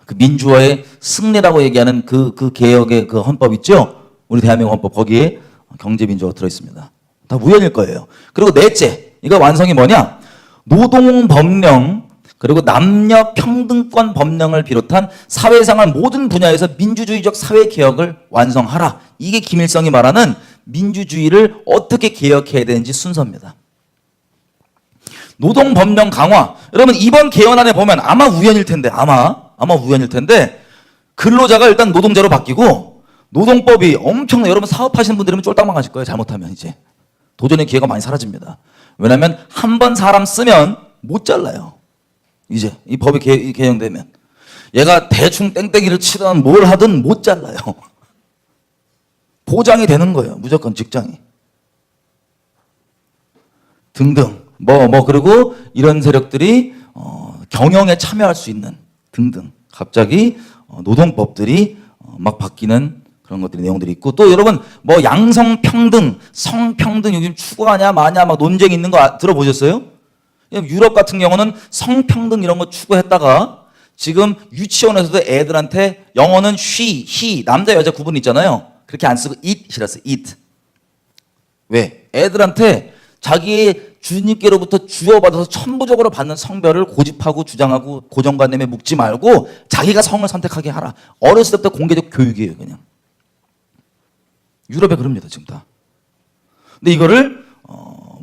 그 민주화의 승리라고 얘기하는 그 개혁의 그 헌법 있죠? 우리 대한민국 헌법 거기에 경제 민주화가 들어있습니다. 다 우연일 거예요. 그리고 넷째, 이거 완성이 뭐냐? 노동법령 그리고 남녀평등권 법령을 비롯한 사회생활 모든 분야에서 민주주의적 사회개혁을 완성하라. 이게 김일성이 말하는 민주주의를 어떻게 개혁해야 되는지 순서입니다. 노동법령 강화. 여러분 이번 개헌안에 보면 아마 우연일 텐데 근로자가 일단 노동자로 바뀌고 노동법이 엄청나. 여러분 사업하시는 분들이면 쫄딱 망하실 거예요. 잘못하면 이제 도전의 기회가 많이 사라집니다. 왜냐하면 한 번 사람 쓰면 못 잘라요. 이제 이 법이 개정되면 얘가 대충 땡땡이를 치든 뭘 하든 못 잘라요. 보장이 되는 거예요. 무조건 직장이. 등등. 그리고 이런 세력들이 경영에 참여할 수 있는 등등. 갑자기 노동법들이 막 바뀌는 그런 것들이 내용들이 있고 또 여러분 양성평등, 성평등 요즘 추구하냐 마냐 막 논쟁이 있는 거 들어보셨어요? 유럽 같은 경우는 성평등 이런 거 추구했다가 지금 유치원에서도 애들한테 영어는 she, he, 남자 여자 구분 있잖아요. 그렇게 안 쓰고 it이라 써. it. 왜? 애들한테 자기의 주님께로부터 주어받아서 천부적으로 받는 성별을 고집하고 주장하고 고정관념에 묵지 말고 자기가 성을 선택하게 하라. 어렸을 때부터 공개적 교육이에요. 그냥. 유럽에 그럽니다. 지금 다. 근데 이거를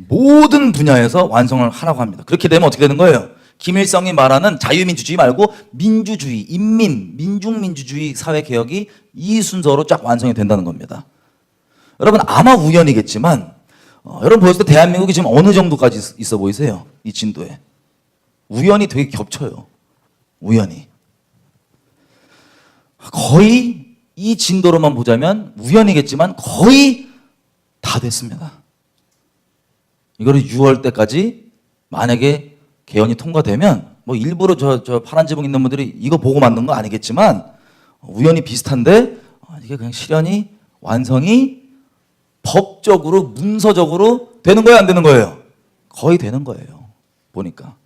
모든 분야에서 완성을 하라고 합니다. 그렇게 되면 어떻게 되는 거예요? 김일성이 말하는 자유민주주의 말고 민주주의, 민중민주주의 사회개혁이 이 순서로 쫙 완성이 된다는 겁니다. 여러분 아마 우연이겠지만 여러분 보셨을 때 대한민국이 지금 어느 정도까지 있어 보이세요? 이 진도에. 우연이 되게 겹쳐요. 우연이. 거의 이 진도로만 보자면 우연이겠지만 거의 다 됐습니다. 이거를 6월 때까지 만약에 개헌이 통과되면 일부러 저 파란 지붕 있는 분들이 이거 보고 만든 거 아니겠지만 우연히 비슷한데 이게 그냥 실현이 완성이 법적으로 문서적으로 되는 거예요, 안 되는 거예요? 거의 되는 거예요. 보니까.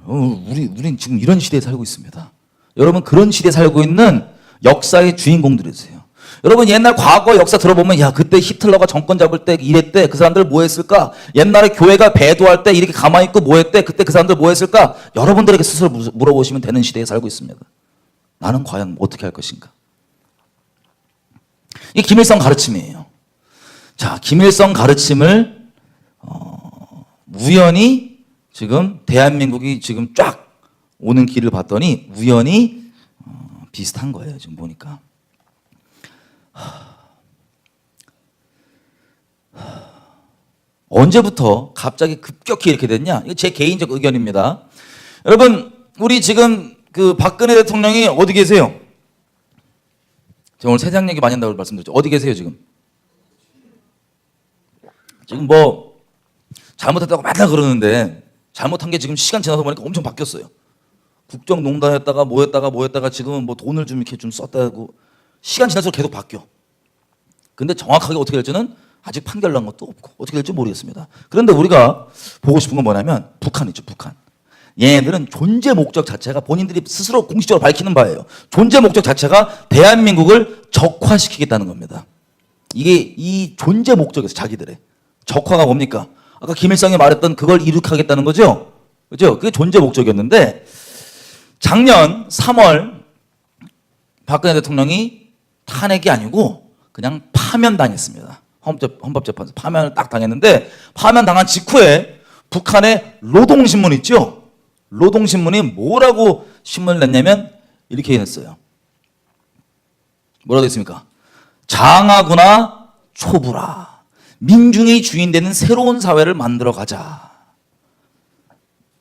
우린 지금 이런 시대에 살고 있습니다. 여러분 그런 시대에 살고 있는 역사의 주인공들이세요. 여러분 옛날 과거 역사 들어보면 그때 히틀러가 정권 잡을 때 이랬대. 그 사람들 뭐 했을까? 옛날에 교회가 배도할 때 이렇게 가만히 있고 뭐 했대? 그때 그 사람들 뭐 했을까? 여러분들에게 스스로 물어보시면 되는 시대에 살고 있습니다. 나는 과연 어떻게 할 것인가? 이게 김일성 가르침이에요. 자, 김일성 가르침을 우연히 지금 대한민국이 지금 쫙 오는 길을 봤더니 우연히 비슷한 거예요. 지금 보니까. 언제부터 갑자기 급격히 이렇게 됐냐? 이거 제 개인적 의견입니다. 여러분, 우리 지금 그 박근혜 대통령이 어디 계세요? 제가 오늘 세상 얘기 많이 한다고 말씀드렸죠. 어디 계세요, 지금? 지금 잘못했다고 맨날 그러는데 잘못한 게 지금 시간 지나서 보니까 엄청 바뀌었어요. 국정농단했다가 뭐했다가 지금은 돈을 좀 이렇게 좀 썼다고 시간 지날수록 계속 바뀌어. 근데 정확하게 어떻게 될지는 아직 판결 난 것도 없고 어떻게 될지 모르겠습니다. 그런데 우리가 보고 싶은 건 뭐냐면 북한 있죠, 북한. 얘네들은 존재 목적 자체가 본인들이 스스로 공식적으로 밝히는 바예요. 존재 목적 자체가 대한민국을 적화시키겠다는 겁니다. 이게 이 존재 목적에서 자기들의 적화가 뭡니까? 아까 김일성이 말했던 그걸 이룩하겠다는 거죠. 그죠? 그게 존재 목적이었는데 작년 3월 박근혜 대통령이 탄핵이 아니고 그냥 파면당했습니다. 헌법재판소 파면을 딱 당했는데 파면당한 직후에 북한의 노동신문 있죠? 노동신문이 뭐라고 신문을 냈냐면 이렇게 냈어요. 뭐라고 했습니까? 장하구나 초부라. 민중이 주인되는 새로운 사회를 만들어 가자.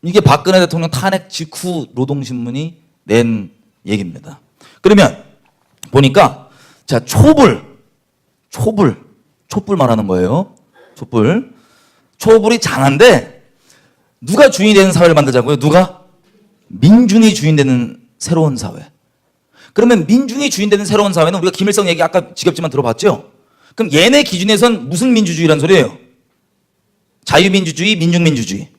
이게 박근혜 대통령 탄핵 직후 노동신문이 낸 얘기입니다. 그러면 보니까 자 촛불 말하는 거예요. 촛불이 장한데 누가 주인이 되는 사회를 만들자고요? 누가? 민중이 주인되는 새로운 사회. 그러면 민중이 주인되는 새로운 사회는 우리가 김일성 얘기 아까 지겹지만 들어봤죠? 그럼 얘네 기준에선 무슨 민주주의란 소리예요? 자유민주주의, 민중민주주의.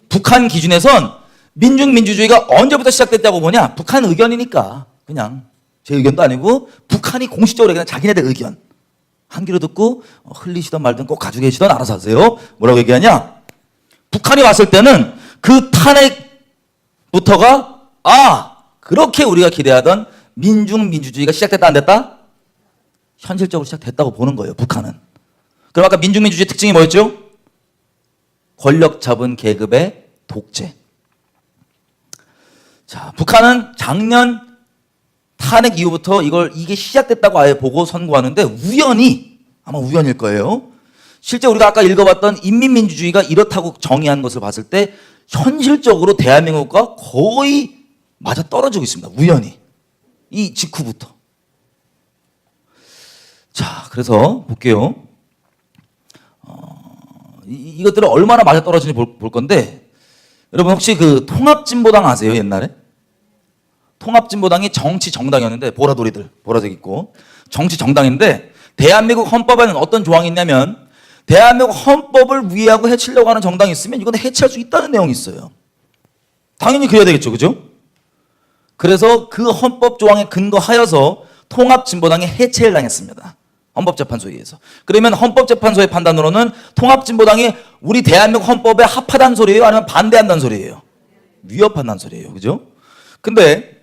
북한 기준에선 민중민주주의가 언제부터 시작됐다고 보냐? 북한 의견이니까 그냥 제 의견도 아니고 북한이 공식적으로 그냥 자기네들 의견 한 귀로 듣고 흘리시던 말든 꼭 가지고 계시던 알아서 하세요. 뭐라고 얘기하냐? 북한이 왔을 때는 그 탄핵부터가 그렇게 우리가 기대하던 민중민주주의가 시작됐다 안 됐다? 현실적으로 시작됐다고 보는 거예요. 북한은. 그럼 아까 민중민주주의 특징이 뭐였죠? 권력 잡은 계급의 독재. 자, 북한은 작년 탄핵 이후부터 이게 시작됐다고 아예 보고 선고하는데 아마 우연일 거예요. 실제 우리가 아까 읽어봤던 인민민주주의가 이렇다고 정의한 것을 봤을 때 현실적으로 대한민국과 거의 맞아 떨어지고 있습니다. 우연히. 이 직후부터. 자, 그래서 볼게요. 이것들을 얼마나 맞아 떨어지는지 볼 건데 여러분 혹시 그 통합진보당 아세요? 옛날에? 통합진보당이 정치정당이었는데 보라색 있고 정치정당인데 대한민국 헌법에는 어떤 조항이 있냐면 대한민국 헌법을 위해하고 해치려고 하는 정당이 있으면 이건 해체할 수 있다는 내용이 있어요. 당연히 그래야 되겠죠. 그죠? 그래서 그 헌법 조항에 근거하여서 통합진보당이 해체를 당했습니다. 헌법재판소에 의해서. 그러면 헌법재판소의 판단으로는 통합진보당이 우리 대한민국 헌법에 합하다는 소리예요? 아니면 반대한다는 소리예요? 위협한다는 소리예요. 그죠? 근데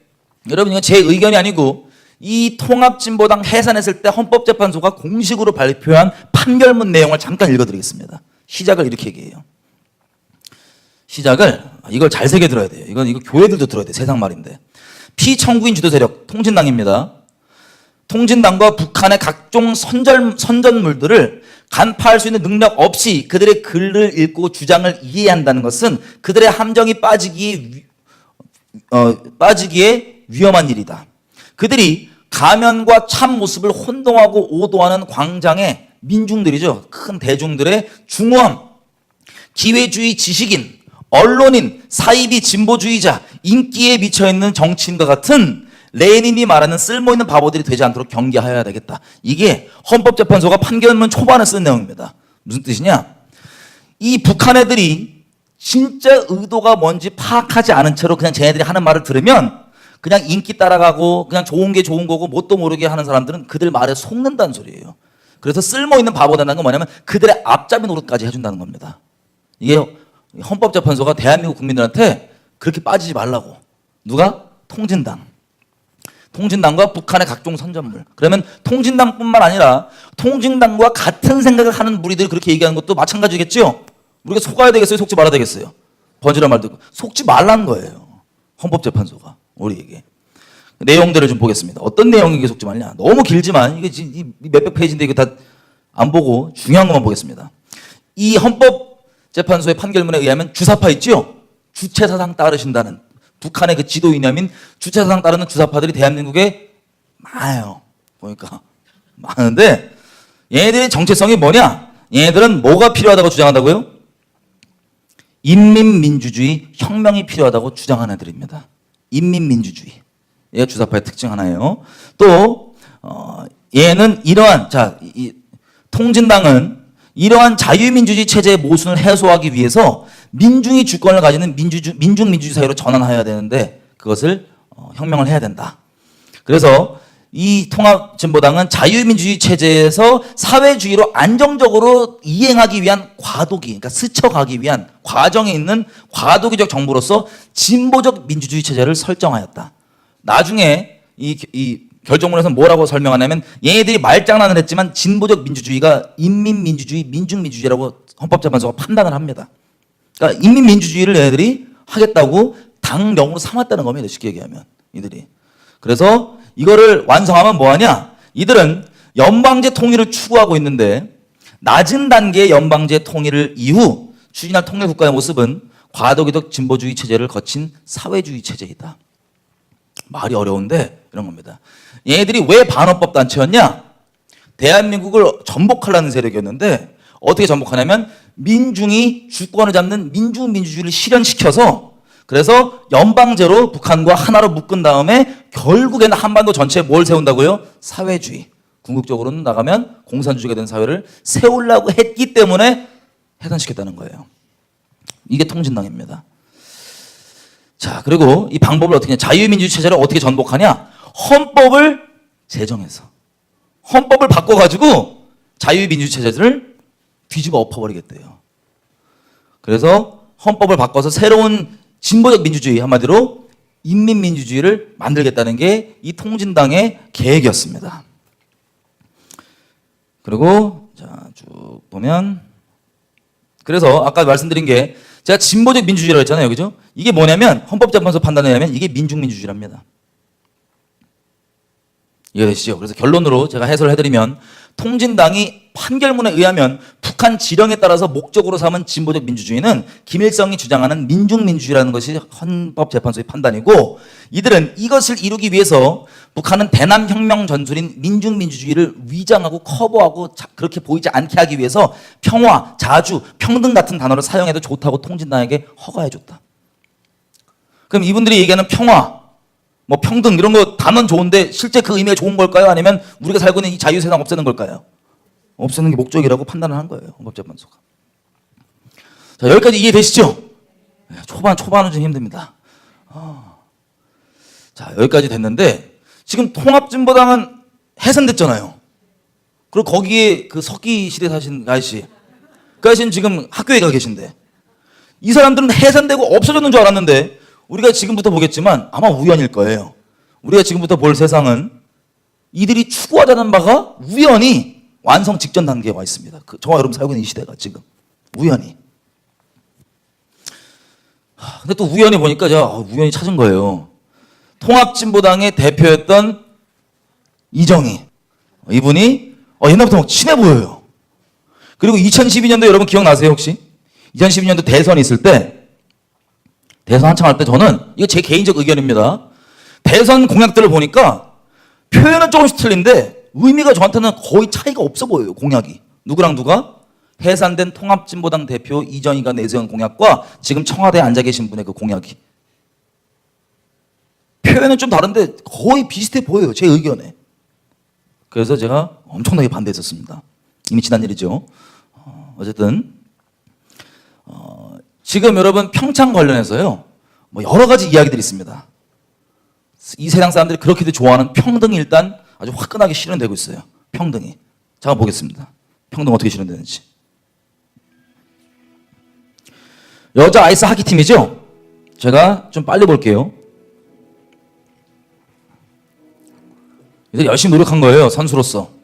여러분 이건 제 의견이 아니고 이 통합진보당 해산했을 때 헌법재판소가 공식으로 발표한 판결문 내용을 잠깐 읽어드리겠습니다. 시작을 이렇게 얘기해요. 이걸 잘 새겨 들어야 돼요. 이거 교회들도 들어야 돼요. 세상 말인데. 피청구인 주도 세력 통진당입니다. 통진당과 북한의 각종 선전물들을 간파할 수 있는 능력 없이 그들의 글을 읽고 주장을 이해한다는 것은 그들의 함정이 빠지기에 위험한 일이다. 그들이 가면과 참 모습을 혼동하고 오도하는 광장의 민중들이죠. 큰 대중들의 중후함, 기회주의 지식인, 언론인, 사이비 진보주의자, 인기에 미쳐있는 정치인과 같은 레닌이 말하는 쓸모있는 바보들이 되지 않도록 경계하여야 되겠다. 이게 헌법재판소가 판결문 초반에 쓴 내용입니다. 무슨 뜻이냐? 이 북한 애들이 진짜 의도가 뭔지 파악하지 않은 채로 그냥 쟤네들이 하는 말을 들으면 그냥 인기 따라가고 그냥 좋은 게 좋은 거고 뭣도 모르게 하는 사람들은 그들 말에 속는다는 소리예요. 그래서 쓸모있는 바보 된다는 건 뭐냐면 그들의 앞잡이 노릇까지 해준다는 겁니다. 이게 헌법재판소가 대한민국 국민들한테 그렇게 빠지지 말라고. 누가? 통진당과 북한의 각종 선전물. 그러면 통진당뿐만 아니라 통진당과 같은 생각을 하는 무리들이 그렇게 얘기하는 것도 마찬가지겠죠? 우리가 속아야 되겠어요? 속지 말아야 되겠어요? 번지란 말 듣고. 속지 말라는 거예요. 헌법재판소가 우리에게. 내용들을 좀 보겠습니다. 어떤 내용이 속지 말냐? 너무 길지만 이게 몇백 페이지인데 이거 다 안 보고 중요한 것만 보겠습니다. 이 헌법재판소의 판결문에 의하면 주사파 있죠? 주체사상 따르신다는 북한의 그 지도이념인 주체사상 따르는 주사파들이 대한민국에 많아요. 보니까 많은데 얘네들의 정체성이 뭐냐? 얘네들은 뭐가 필요하다고 주장한다고요? 인민민주주의 혁명이 필요하다고 주장하는 애들입니다. 인민민주주의. 얘가 주사파의 특징 하나예요. 또 얘는 이러한 이 통진당은 이러한 자유민주주의 체제의 모순을 해소하기 위해서 민중이 주권을 가지는 민중민주주의 사회로 전환해야 되는데 그것을 혁명을 해야 된다. 그래서 이 통합진보당은 자유민주주의 체제에서 사회주의로 안정적으로 이행하기 위한 그러니까 스쳐가기 위한 과정에 있는 과도기적 정부로서 진보적 민주주의 체제를 설정하였다. 나중에 이 결정문에서 뭐라고 설명하냐면 얘네들이 말장난을 했지만 진보적 민주주의가 인민민주주의, 민중민주주의라고 헌법재판소가 판단을 합니다. 그러니까 인민민주주의를 얘네들이 하겠다고 당령으로 삼았다는 겁니다. 쉽게 얘기하면 이들이. 그래서 이거를 완성하면 뭐하냐? 이들은 연방제 통일을 추구하고 있는데 낮은 단계의 연방제 통일을 이후 추진할 통일국가의 모습은 과도기적 진보주의 체제를 거친 사회주의 체제이다. 말이 어려운데 이런 겁니다. 얘네들이 왜 반헌법 단체였냐? 대한민국을 전복하려는 세력이었는데 어떻게 전복하냐면 민중이 주권을 잡는 민주민주주의를 실현시켜서 그래서 연방제로 북한과 하나로 묶은 다음에 결국에는 한반도 전체에 뭘 세운다고요? 사회주의. 궁극적으로는 나가면 공산주의가 된 사회를 세우려고 했기 때문에 해산시켰다는 거예요. 이게 통진당입니다. 자, 그리고 이 방법을 어떻게 하냐? 자유민주주의 체제를 어떻게 전복하냐? 헌법을 제정해서 헌법을 바꿔가지고 자유민주주의 체제를 뒤집어 엎어버리겠대요. 그래서 헌법을 바꿔서 새로운 진보적 민주주의, 한마디로 인민민주주의를 만들겠다는 게 이 통진당의 계획이었습니다. 그리고 자, 쭉 보면 그래서 아까 말씀드린 게 제가 진보적 민주주의라고 했잖아요. 그죠? 이게 뭐냐면 헌법재판소 판단을 하면 이게 민중민주주의랍니다. 이해되시죠? 그래서 결론으로 제가 해설을 해드리면 통진당이 판결문에 의하면 북한 지령에 따라서 목적으로 삼은 진보적 민주주의는 김일성이 주장하는 민중민주주의라는 것이 헌법재판소의 판단이고 이들은 이것을 이루기 위해서 북한은 대남혁명 전술인 민중민주주의를 위장하고 커버하고 그렇게 보이지 않게 하기 위해서 평화, 자주, 평등 같은 단어를 사용해도 좋다고 통진당에게 허가해줬다. 그럼 이분들이 얘기하는 평화, 뭐 평등 이런 거 단어는 좋은데 실제 그 의미가 좋은 걸까요? 아니면 우리가 살고 있는 이 자유세상 없애는 걸까요? 없애는 게 목적이라고 판단을 한 거예요. 헌법재판소가. 자, 여기까지 이해되시죠? 초반은 좀 힘듭니다. 자, 여기까지 됐는데 지금 통합진보당은 해산됐잖아요. 그리고 거기에 그 석기 시대 사신 아저씨, 그 아저씨는 지금 학교에 가 계신데 이 사람들은 해산되고 없어졌는 줄 알았는데 우리가 지금부터 보겠지만 아마 우연일 거예요. 우리가 지금부터 볼 세상은 이들이 추구하자는 바가 우연히 완성 직전 단계에 와 있습니다. 저와 여러분 살고 있는 이 시대가 지금 우연히. 근데 또 우연히 보니까 제가 우연히 찾은 거예요. 통합진보당의 대표였던 이정희. 이분이 옛날부터 막 친해 보여요. 그리고 2012년도 여러분 기억나세요 혹시? 2012년도 대선이 있을 때 대선 한창 할 때 저는 이거 제 개인적 의견입니다. 대선 공약들을 보니까 표현은 조금씩 틀린데 의미가 저한테는 거의 차이가 없어 보여요. 공약이. 누구랑 누가? 해산된 통합진보당 대표 이정희가 내세운 공약과 지금 청와대에 앉아 계신 분의 그 공약이. 표현은 좀 다른데 거의 비슷해 보여요. 제 의견에. 그래서 제가 엄청나게 반대했었습니다. 이미 지난 일이죠. 어쨌든 지금 여러분 평창 관련해서요. 뭐 여러 가지 이야기들이 있습니다. 이 세상 사람들이 그렇게도 좋아하는 평등이 일단 아주 화끈하게 실현되고 있어요. 평등이. 잠깐 보겠습니다. 평등 어떻게 실현되는지. 여자 아이스 하키 팀이죠? 제가 좀 빨리 볼게요. 이들 열심히 노력한 거예요. 선수로서.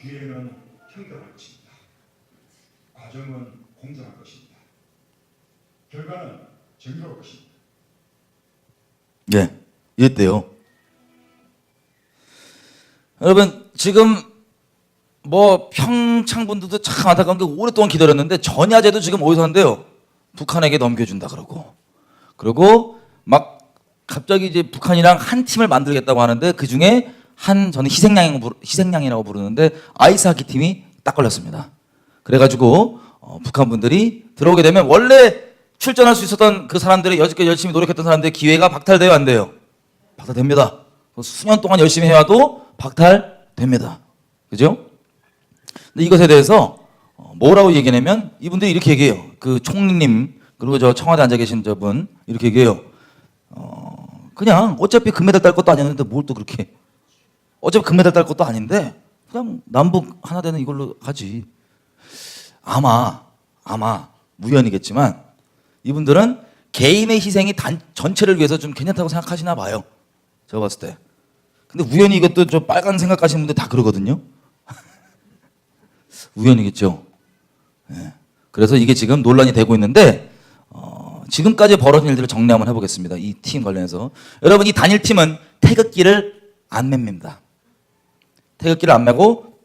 기회는 평등할 것입니다. 과정은 공정할 것입니다. 결과는 정의로울 것입니다. 예, 이랬대요. 여러분 지금 뭐 평창 분들도 참 안타까운 게 오랫동안 기다렸는데 전야제도 지금 어디서 한대요? 북한에게 넘겨준다 그러고 막 갑자기 이제 북한이랑 한 팀을 만들겠다고 하는데 그 중에 저는 희생양이라고 부르는데 아이스하키 팀이 딱 걸렸습니다. 그래가지고 북한 분들이 들어오게 되면 원래 출전할 수 있었던 그 사람들이 여지까지 열심히 노력했던 사람들의 기회가 박탈돼요, 안 돼요? 박탈됩니다. 수년 동안 열심히 해와도 박탈됩니다. 그죠? 근데 이것에 대해서 뭐라고 얘기하냐면 이분들이 이렇게 얘기해요. 그 총리님 그리고 저 청와대 앉아 계신 저분 이렇게 얘기해요. 그냥 어차피 금메달 딸 것도 아니었는데 뭘 또 그렇게 어차피 금메달 딸 것도 아닌데 그냥 남북 하나 되는 이걸로 가지. 아마 우연이겠지만 이분들은 개인의 희생이 전체를 위해서 좀 괜찮다고 생각하시나 봐요. 제가 봤을 때. 근데 우연히 이것도 좀 빨간 생각하시는 분들 다 그러거든요. 우연이겠죠. 네. 그래서 이게 지금 논란이 되고 있는데 지금까지 벌어진 일들을 정리 한번 해보겠습니다. 이 팀 관련해서. 여러분 이 단일팀은 태극기를 안 맵니다. 태극기를 안 메고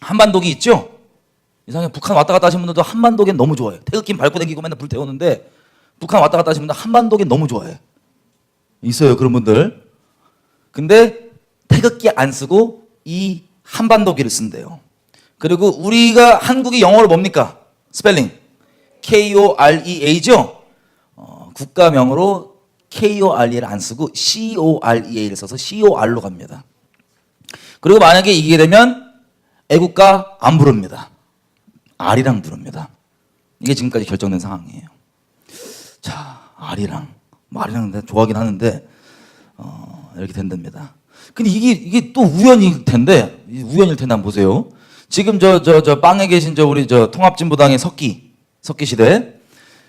한반도기 있죠? 이상하게 북한 왔다 갔다 하시는 분들도 한반도기 너무 좋아해요. 태극기 밟고 다니고 맨날 불 태우는데 북한 왔다 갔다 하시는 분들 한반도기 너무 좋아해요. 있어요 그런 분들. 근데 태극기 안 쓰고 이 한반도기를 쓴대요. 그리고 우리가 한국이 영어로 뭡니까? 스펠링 Korea죠? 국가명으로 Korea를 안 쓰고 Corea를 써서 COR로 갑니다. 그리고 만약에 이기게 되면 애국가 안 부릅니다. R이랑 부릅니다. 이게 지금까지 결정된 상황이에요. 자, R이랑 좋아하긴 하는데 이렇게 된답니다. 근데 이게 또 우연일 텐데 한번 보세요. 지금 저 빵에 계신 우리 통합진보당의 석기 시대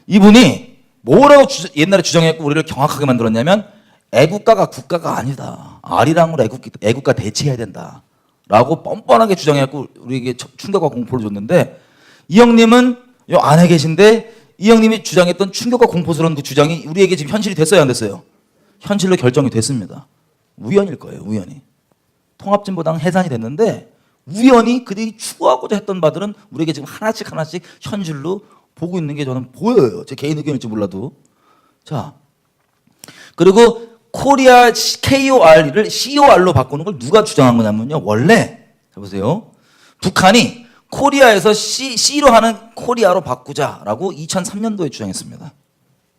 이분이 뭐라고 옛날에 주장했고 우리를 경악하게 만들었냐면 애국가가 국가가 아니다. R이랑으로 애국가 대체해야 된다라고 뻔뻔하게 주장했고 우리에게 충격과 공포를 줬는데 이 형님은 요 안에 계신데 이 형님이 주장했던 충격과 공포스러운 그 주장이 우리에게 지금 현실이 됐어요, 안 됐어요? 현실로 결정이 됐습니다. 우연일 거예요, 우연히. 통합진보당 해산이 됐는데 우연히 그들이 추구하고자 했던 바들은 우리에게 지금 하나씩 현실로 보고 있는 게 저는 보여요. 제 개인 의견일지 몰라도. 자, 그리고 코리아 KOR을 COR로 바꾸는 걸 누가 주장한 거냐면요. 원래 자 보세요. 북한이 코리아에서 C로 하는 코리아로 바꾸자라고 2003년도에 주장했습니다.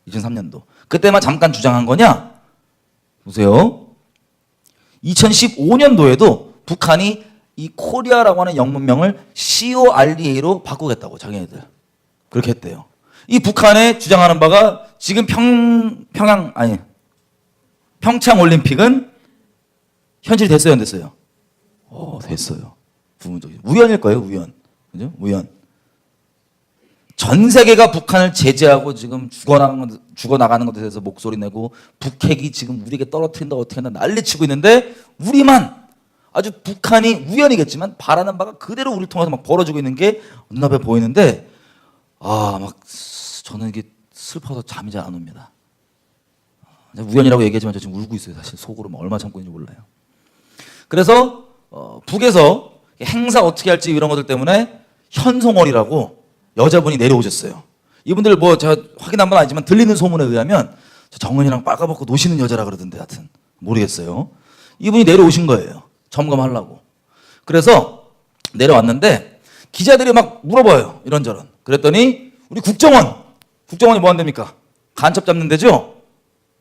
2003년도. 그때만 잠깐 주장한 거냐? 보세요. 2015년도에도 북한이 이 코리아라고 하는 영문명을 COREA로 바꾸겠다고 자기네들 그렇게 했대요. 이 북한에 주장하는 바가 지금 평창 올림픽은 현실이 됐어요, 안 됐어요? 됐어요. 부분적으로 우연일 거예요, 우연. 그죠? 우연. 전 세계가 북한을 제재하고 지금 죽어나가는 것에 대해서 목소리 내고 북핵이 지금 우리에게 떨어뜨린다 어떻게 한다 난리치고 있는데 우리만 아주 북한이 우연이겠지만 바라는 바가 그대로 우리를 통해서 막 벌어지고 있는 게 눈앞에 보이는데 막 저는 이게 슬퍼서 잠이 잘 안 옵니다. 우연이라고 얘기하지만 저 지금 울고 있어요. 사실 속으로 얼마 참고 있는지 몰라요. 그래서 북에서 행사 어떻게 할지 이런 것들 때문에 현송월이라고 여자분이 내려오셨어요. 이분들 제가 확인한 건 아니지만 들리는 소문에 의하면 정은이랑 빨가벗고 노시는 여자라 그러던데 하여튼 모르겠어요. 이분이 내려오신 거예요. 점검하려고. 그래서 내려왔는데 기자들이 막 물어봐요. 이런저런. 그랬더니 우리 국정원이 뭐 한답니까? 간첩 잡는 데죠?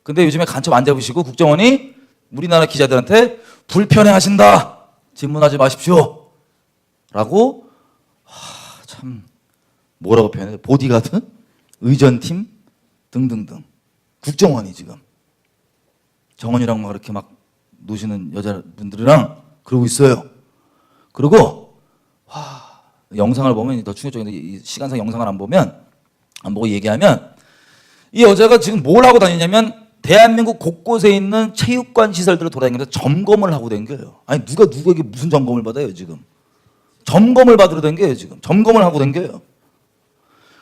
근데 요즘에 간첩 안 잡으시고 국정원이 우리나라 기자들한테 불편해 하신다. 질문하지 마십시오. 라고 참 뭐라고 표현해요? 보디가드, 의전팀 등등등. 국정원이 지금 정원이랑 막 이렇게 막 노시는 여자분들이랑 그러고 있어요. 그리고 영상을 보면 더 충격적인데 이 시간상 영상을 안 보고 얘기하면 이 여자가 지금 뭘 하고 다니냐면 대한민국 곳곳에 있는 체육관 시설들을 돌아다니면서 점검을 하고 다니는 거예요. 아니 누가 누구에게 무슨 점검을 받아요 지금? 점검을 받으러 댕겨요 지금. 점검을 하고 댕겨요.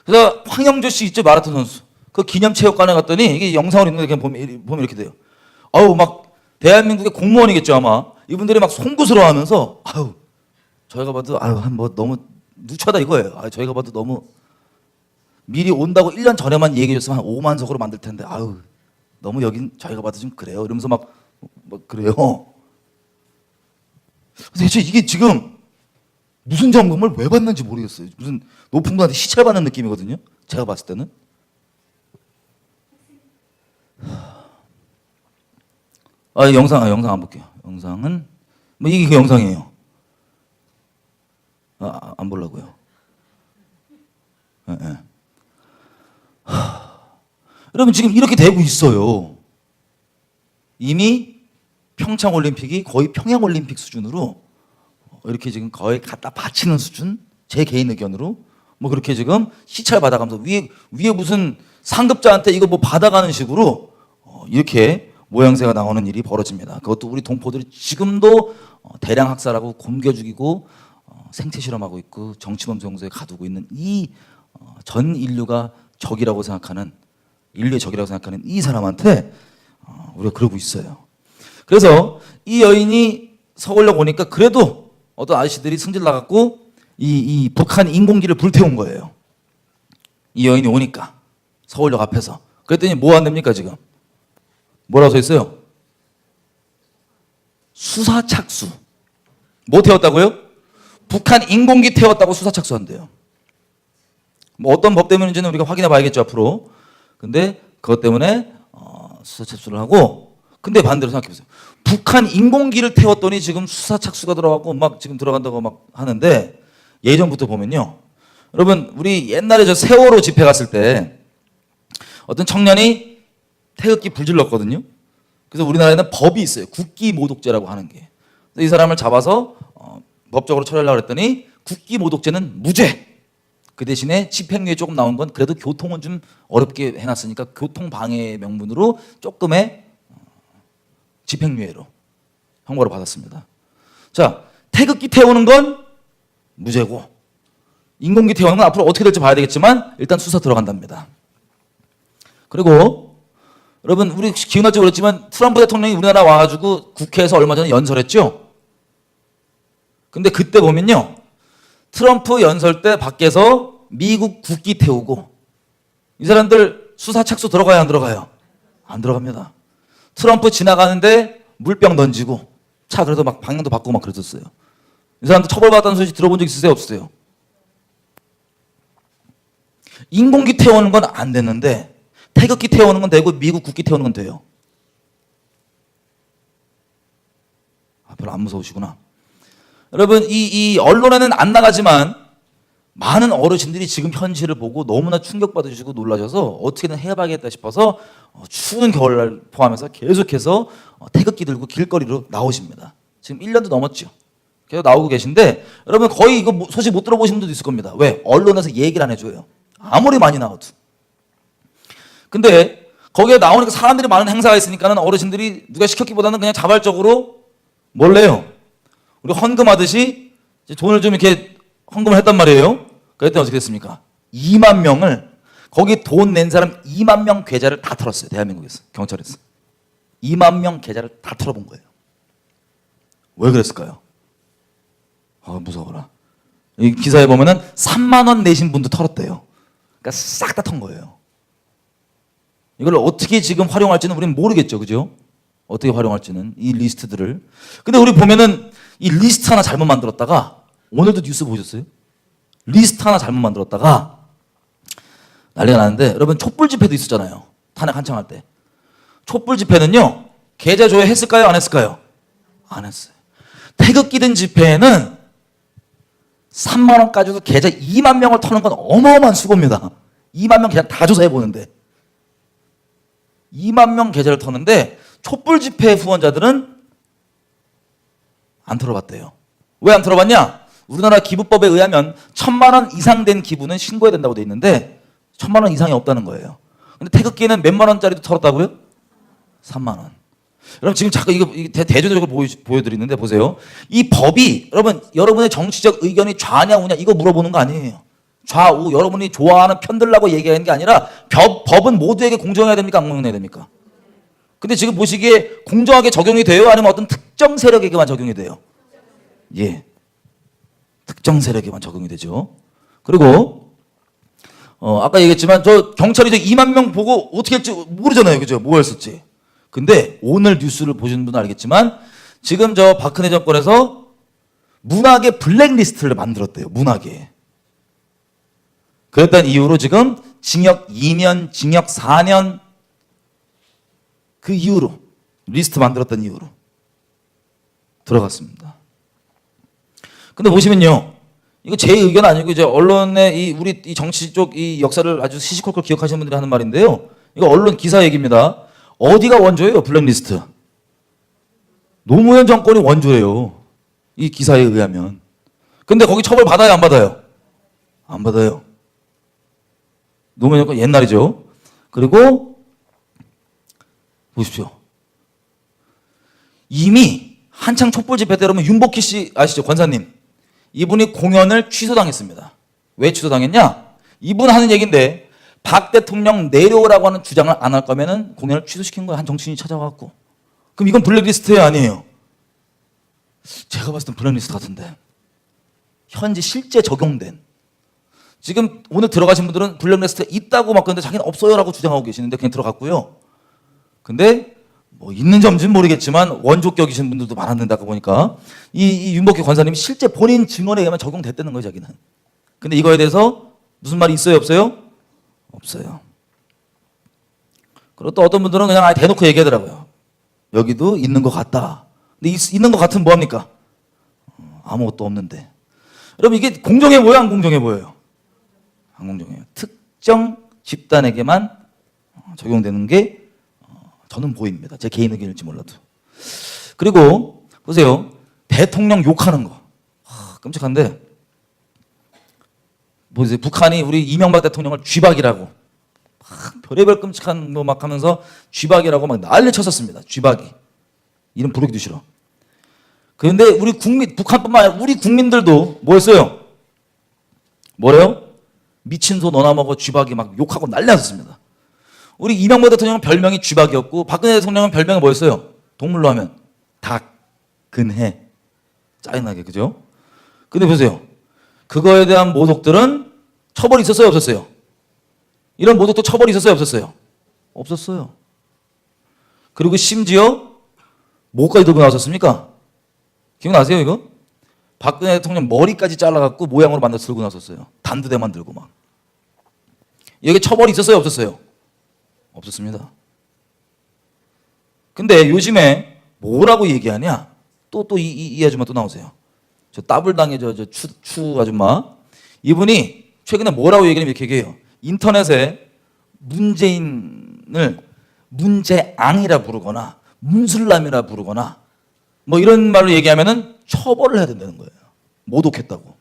그래서 황영조 씨 있죠, 마라톤 선수. 그 기념체육관에 갔더니 이게 영상을 있는데 그냥 보면 이렇게 돼요. 아우 막 대한민국의 공무원이겠죠 아마. 이분들이 막 송구스러워하면서 아우 저희가 봐도 아유 뭐 너무 누추하다 이거예요. 아 저희가 봐도 너무 미리 온다고 1년 전에만 얘기해줬으면 한 5만 석으로 만들 텐데 아유 너무 여긴 저희가 봐도 좀 그래요. 이러면서 막 그래요. 대체 이게 지금 무슨 점검을 왜 받는지 모르겠어요. 무슨 높은 분한테 시찰 받는 느낌이거든요. 제가 봤을 때는. 영상 안 볼게요. 영상은 뭐 이게 그 영상이에요. 안 보려고요. 예. 여러분 지금 이렇게 되고 있어요. 이미 평창올림픽이 거의 평양올림픽 수준으로 이렇게 지금 거의 갖다 바치는 수준? 제 개인 의견으로 뭐 그렇게 지금 시찰 받아가면서 위에 무슨 상급자한테 이거 뭐 받아가는 식으로 이렇게 모양새가 나오는 일이 벌어집니다. 그것도 우리 동포들이 지금도 대량 학살하고 굶겨 죽이고 생체 실험하고 있고 정치범 정서에 가두고 있는 이 전 인류가 적이라고 생각하는 인류의 적이라고 생각하는 이 사람한테 우리가 그러고 있어요. 그래서 이 여인이 서울역 오니까 그래도 어떤 아저씨들이 승질 나갖고 이 북한 인공기를 불태운 거예요. 이 여인이 오니까 서울역 앞에서. 그랬더니 뭐 안 됩니까 지금? 뭐라고 써 있어요? 수사 착수. 뭐 태웠다고요? 북한 인공기 태웠다고 수사 착수한대요. 뭐 어떤 법 때문인지는 우리가 확인해 봐야겠죠 앞으로. 근데 그것 때문에 수사 착수를 하고, 근데 반대로 생각해 보세요. 북한 인공기를 태웠더니 지금 수사 착수가 들어가고 막 지금 들어간다고 막 하는데, 예전부터 보면요, 여러분 우리 옛날에 저 세월호 집회 갔을 때 어떤 청년이 태극기 불질렀거든요. 그래서 우리나라에는 법이 있어요. 국기모독죄라고 하는 게. 이 사람을 잡아서 법적으로 처리하려고 했더니 국기모독죄는 무죄. 그 대신에 집행유예 조금 나온 건 그래도 교통은 좀 어렵게 해놨으니까 교통방해 명분으로 조금의 집행유예로 형벌을 받았습니다. 자, 태극기 태우는 건 무죄고 인공기 태우는 건 앞으로 어떻게 될지 봐야 되겠지만 일단 수사 들어간답니다. 그리고 여러분 우리 기억날지 모르겠지만 트럼프 대통령이 우리나라 와가지고 국회에서 얼마 전에 연설했죠. 근데 그때 보면요, 트럼프 연설 때 밖에서 미국 국기 태우고, 이 사람들 수사 착수 들어가요 안 들어가요? 안 들어갑니다. 트럼프 지나가는데 물병 던지고 차 그래도 막 방향도 바꾸고 막 그랬었어요. 이 사람들 처벌받았다는 소식 들어본 적 있으세요 없으세요? 인공기 태우는 건 안 되는데 태극기 태우는 건 되고 미국 국기 태우는 건 돼요. 별로 안 무서우시구나. 여러분 이 언론에는 안 나가지만 많은 어르신들이 지금 현실을 보고 너무나 충격받으시고 놀라셔서 어떻게든 해봐야겠다 싶어서 추운 겨울날 포함해서 계속해서 태극기 들고 길거리로 나오십니다. 지금 1년도 넘었죠. 계속 나오고 계신데 여러분 거의 이거 소식 못 들어보신 분들도 있을 겁니다. 왜? 언론에서 얘기를 안 해줘요. 아무리 많이 나와도. 근데 거기에 나오니까 사람들이 많은 행사가 있으니까는 어르신들이 누가 시켰기보다는 그냥 자발적으로 몰래요. 우리 헌금하듯이 돈을 좀 이렇게 헌금을 했단 말이에요. 그랬더니 어떻게 됐습니까? 2만 명을, 거기 돈 낸 사람 2만 명 계좌를 다 털었어요. 대한민국에서, 경찰에서. 2만 명 계좌를 다 털어본 거예요. 왜 그랬을까요? 무서워라. 이 기사에 보면은 3만 원 내신 분도 털었대요. 그러니까 싹 다 턴 거예요. 이걸 어떻게 지금 활용할지는 우리는 모르겠죠. 그죠? 어떻게 활용할지는 이 리스트들을. 근데 우리 보면은 이 리스트 하나 잘못 만들었다가, 오늘도 뉴스 보셨어요? 리스트 하나 잘못 만들었다가 난리가 나는데, 여러분 촛불 집회도 있었잖아요. 탄핵 한창 할 때. 촛불 집회는요, 계좌 조회했을까요? 안 했을까요? 안 했어요. 태극기 든 집회에는 3만 원까지도 계좌 2만 명을 터는 건 어마어마한 수고입니다. 2만 명 계좌 다 조사해 보는데 2만 명 계좌를 터는데 촛불 집회 후원자들은 안 털어봤대요. 왜 안 털어봤냐? 우리나라 기부법에 의하면 1,000만 원 이상 된 기부는 신고해야 된다고 돼 있는데 1,000만 원 이상이 없다는 거예요. 근데 태극기는 몇만 원짜리도 털었다고요? 3만 원. 여러분 지금 잠깐 이거 대조적으로 보여드리는데 보세요. 이 법이 여러분의 정치적 의견이 좌냐 우냐 이거 물어보는 거 아니에요. 좌우 여러분이 좋아하는 편들라고 얘기하는 게 아니라 법은 모두에게 공정해야 됩니까? 안 공정해야 됩니까? 근데 지금 보시기에 공정하게 적용이 돼요? 아니면 어떤 특정 세력에게만 적용이 돼요? 예. 특정 세력에만 적용이 되죠. 그리고 아까 얘기했지만 저 경찰이 저 2만 명 보고 어떻게 할지 모르잖아요. 그죠? 뭐 했을지. 근데 오늘 뉴스를 보시는 분은 알겠지만 지금 저 박근혜 정권에서 문학의 블랙리스트를 만들었대요. 문학에. 그랬던 이유로 지금 징역 2년, 징역 4년 그 이유로 리스트 만들었던 이유로 들어갔습니다. 근데 보시면요. 이거 제 의견 아니고 이제 언론의 우리 이 정치 쪽 이 역사를 아주 시시콜콜 기억하시는 분들이 하는 말인데요. 이거 언론 기사 얘기입니다. 어디가 원조예요? 블랙리스트. 노무현 정권이 원조예요. 이 기사에 의하면. 근데 거기 처벌 받아요? 안 받아요? 안 받아요. 노무현 정권 옛날이죠. 그리고 보십시오. 이미 한창 촛불 집회 때 그러면 윤복희 씨 아시죠? 권사님. 이분이 공연을 취소당했습니다. 왜 취소당했냐? 이분 하는 얘기인데 박 대통령 내려오라고 하는 주장을 안 할 거면은 공연을 취소시킨 거예요. 한 정치인이 찾아와갖고. 그럼 이건 블랙리스트예요? 아니에요? 제가 봤을 땐 블랙리스트 같은데. 현재 실제 적용된. 지금 오늘 들어가신 분들은 블랙리스트가 있다고 막 그러는데 자기는 없어요라고 주장하고 계시는데 그냥 들어갔고요. 근데 뭐 있는 점인지는 모르겠지만 원조격이신 분들도 많았는데 아까 보니까 이 윤복희 권사님이 실제 본인 증언에 의하면 적용됐다는 거예요. 자기는. 근데 이거에 대해서 무슨 말이 있어요? 없어요? 없어요. 그리고 또 어떤 분들은 그냥 아예 대놓고 얘기하더라고요. 여기도 있는 것 같다. 근데 있는 것 같으면 뭐합니까? 아무것도 없는데. 여러분 이게 공정해 보여요? 안 공정해 보여요? 안 공정해요. 특정 집단에게만 적용되는 게 저는 보입니다. 제 개인 의견일지 몰라도. 그리고 보세요. 대통령 욕하는 거. 끔찍한데 보세요. 북한이 우리 이명박 대통령을 쥐박이라고 막 별의별 끔찍한 거 막 하면서 쥐박이라고 막 난리 쳤었습니다. 쥐박이. 이름 부르기도 싫어. 그런데 우리 북한뿐만 아니라 우리 국민들도 뭐였어요? 뭐래요? 미친 소 너나 먹어 쥐박이 막 욕하고 난리 났었습니다. 우리 이명박 대통령은 별명이 쥐박이었고 박근혜 대통령은 별명이 뭐였어요? 동물로 하면 닭, 근해. 짜증나게 그죠? 근데 보세요. 그거에 대한 모독들은 처벌이 있었어요? 없었어요? 이런 모독도 처벌이 있었어요? 없었어요? 없었어요. 그리고 심지어 뭐까지 들고 나왔었습니까? 기억나세요 이거? 박근혜 대통령 머리까지 잘라갖고 모양으로 만들어서 들고 나왔었어요. 단두대만 들고 막. 여기 처벌이 있었어요? 없었어요? 없었습니다. 근데 요즘에 뭐라고 얘기하냐? 또 이 아줌마 또 나오세요. 저 따블당의 추 아줌마. 이분이 최근에 뭐라고 얘기하면 이렇게 얘기해요. 인터넷에 문재인을 문재앙이라 부르거나 문슬람이라 부르거나 뭐 이런 말로 얘기하면은 처벌을 해야 된다는 거예요. 모독했다고.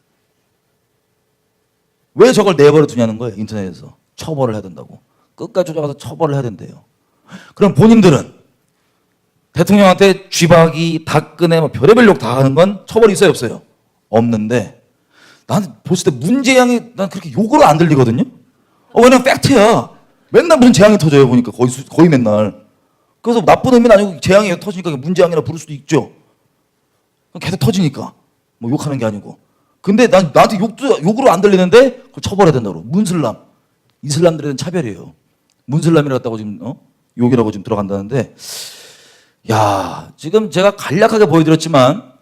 왜 저걸 내버려 두냐는 거예요. 인터넷에서. 처벌을 해야 된다고. 끝까지 쫓아가서 처벌을 해야 된대요. 그럼 본인들은 대통령한테 쥐박이, 닭근해, 뭐 별의별 욕 다 하는 건 처벌이 있어요? 없어요? 없는데 난 봤을 때 문재양이 난 그렇게 욕으로 안 들리거든요. 왜냐면 팩트야. 맨날 무슨 재앙이 터져요. 보니까 거의 맨날. 그래서 나쁜 의미는 아니고 재앙이 터지니까 문재양이라 부를 수도 있죠. 계속 터지니까 뭐 욕하는 게 아니고. 근데 나한테 욕으로 안 들리는데 그걸 처벌해야 된다고. 문슬람. 이슬람들에 대한 차별이에요. 문슬람이라고 했다고 지금 욕이라고 지금 들어간다는데 야 지금 제가 간략하게 보여드렸지만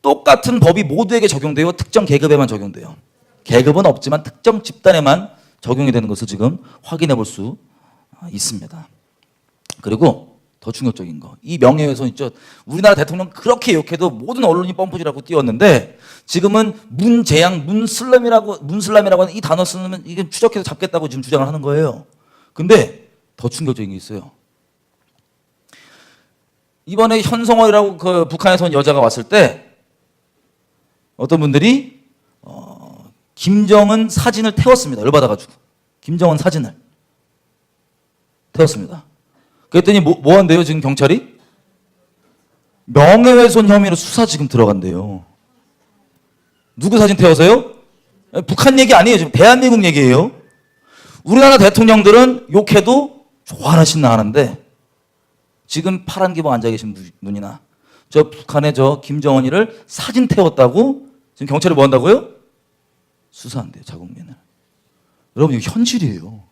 똑같은 법이 모두에게 적용돼요. 특정 계급에만 적용돼요. 계급은 없지만 특정 집단에만 적용이 되는 것을 지금 확인해 볼 수 있습니다. 그리고 더 충격적인 거. 이 명예훼손 있죠. 우리나라 대통령 그렇게 욕해도 모든 언론이 펌프질하고 띄웠는데 지금은 문재양, 문슬람이라고 하는 이 단어 쓰면 이게 추적해서 잡겠다고 지금 주장을 하는 거예요. 근데 더 충격적인 게 있어요. 이번에 현성월이라고 그 북한에서 온 여자가 왔을 때 어떤 분들이 김정은 사진을 태웠습니다. 열받아가지고. 김정은 사진을 태웠습니다. 그랬더니 뭐 한대요 지금 경찰이? 명예훼손 혐의로 수사 지금 들어간대요. 누구 사진 태워서요? 북한 얘기 아니에요. 지금 대한민국 얘기예요. 우리나라 대통령들은 욕해도 좋아하나 신나 하는데 지금 파란 기복 앉아 계신 분이나 저 북한의 저 김정은이를 사진 태웠다고 지금 경찰이 뭐 한다고요? 수사한대요. 자국민을. 여러분 이거 현실이에요.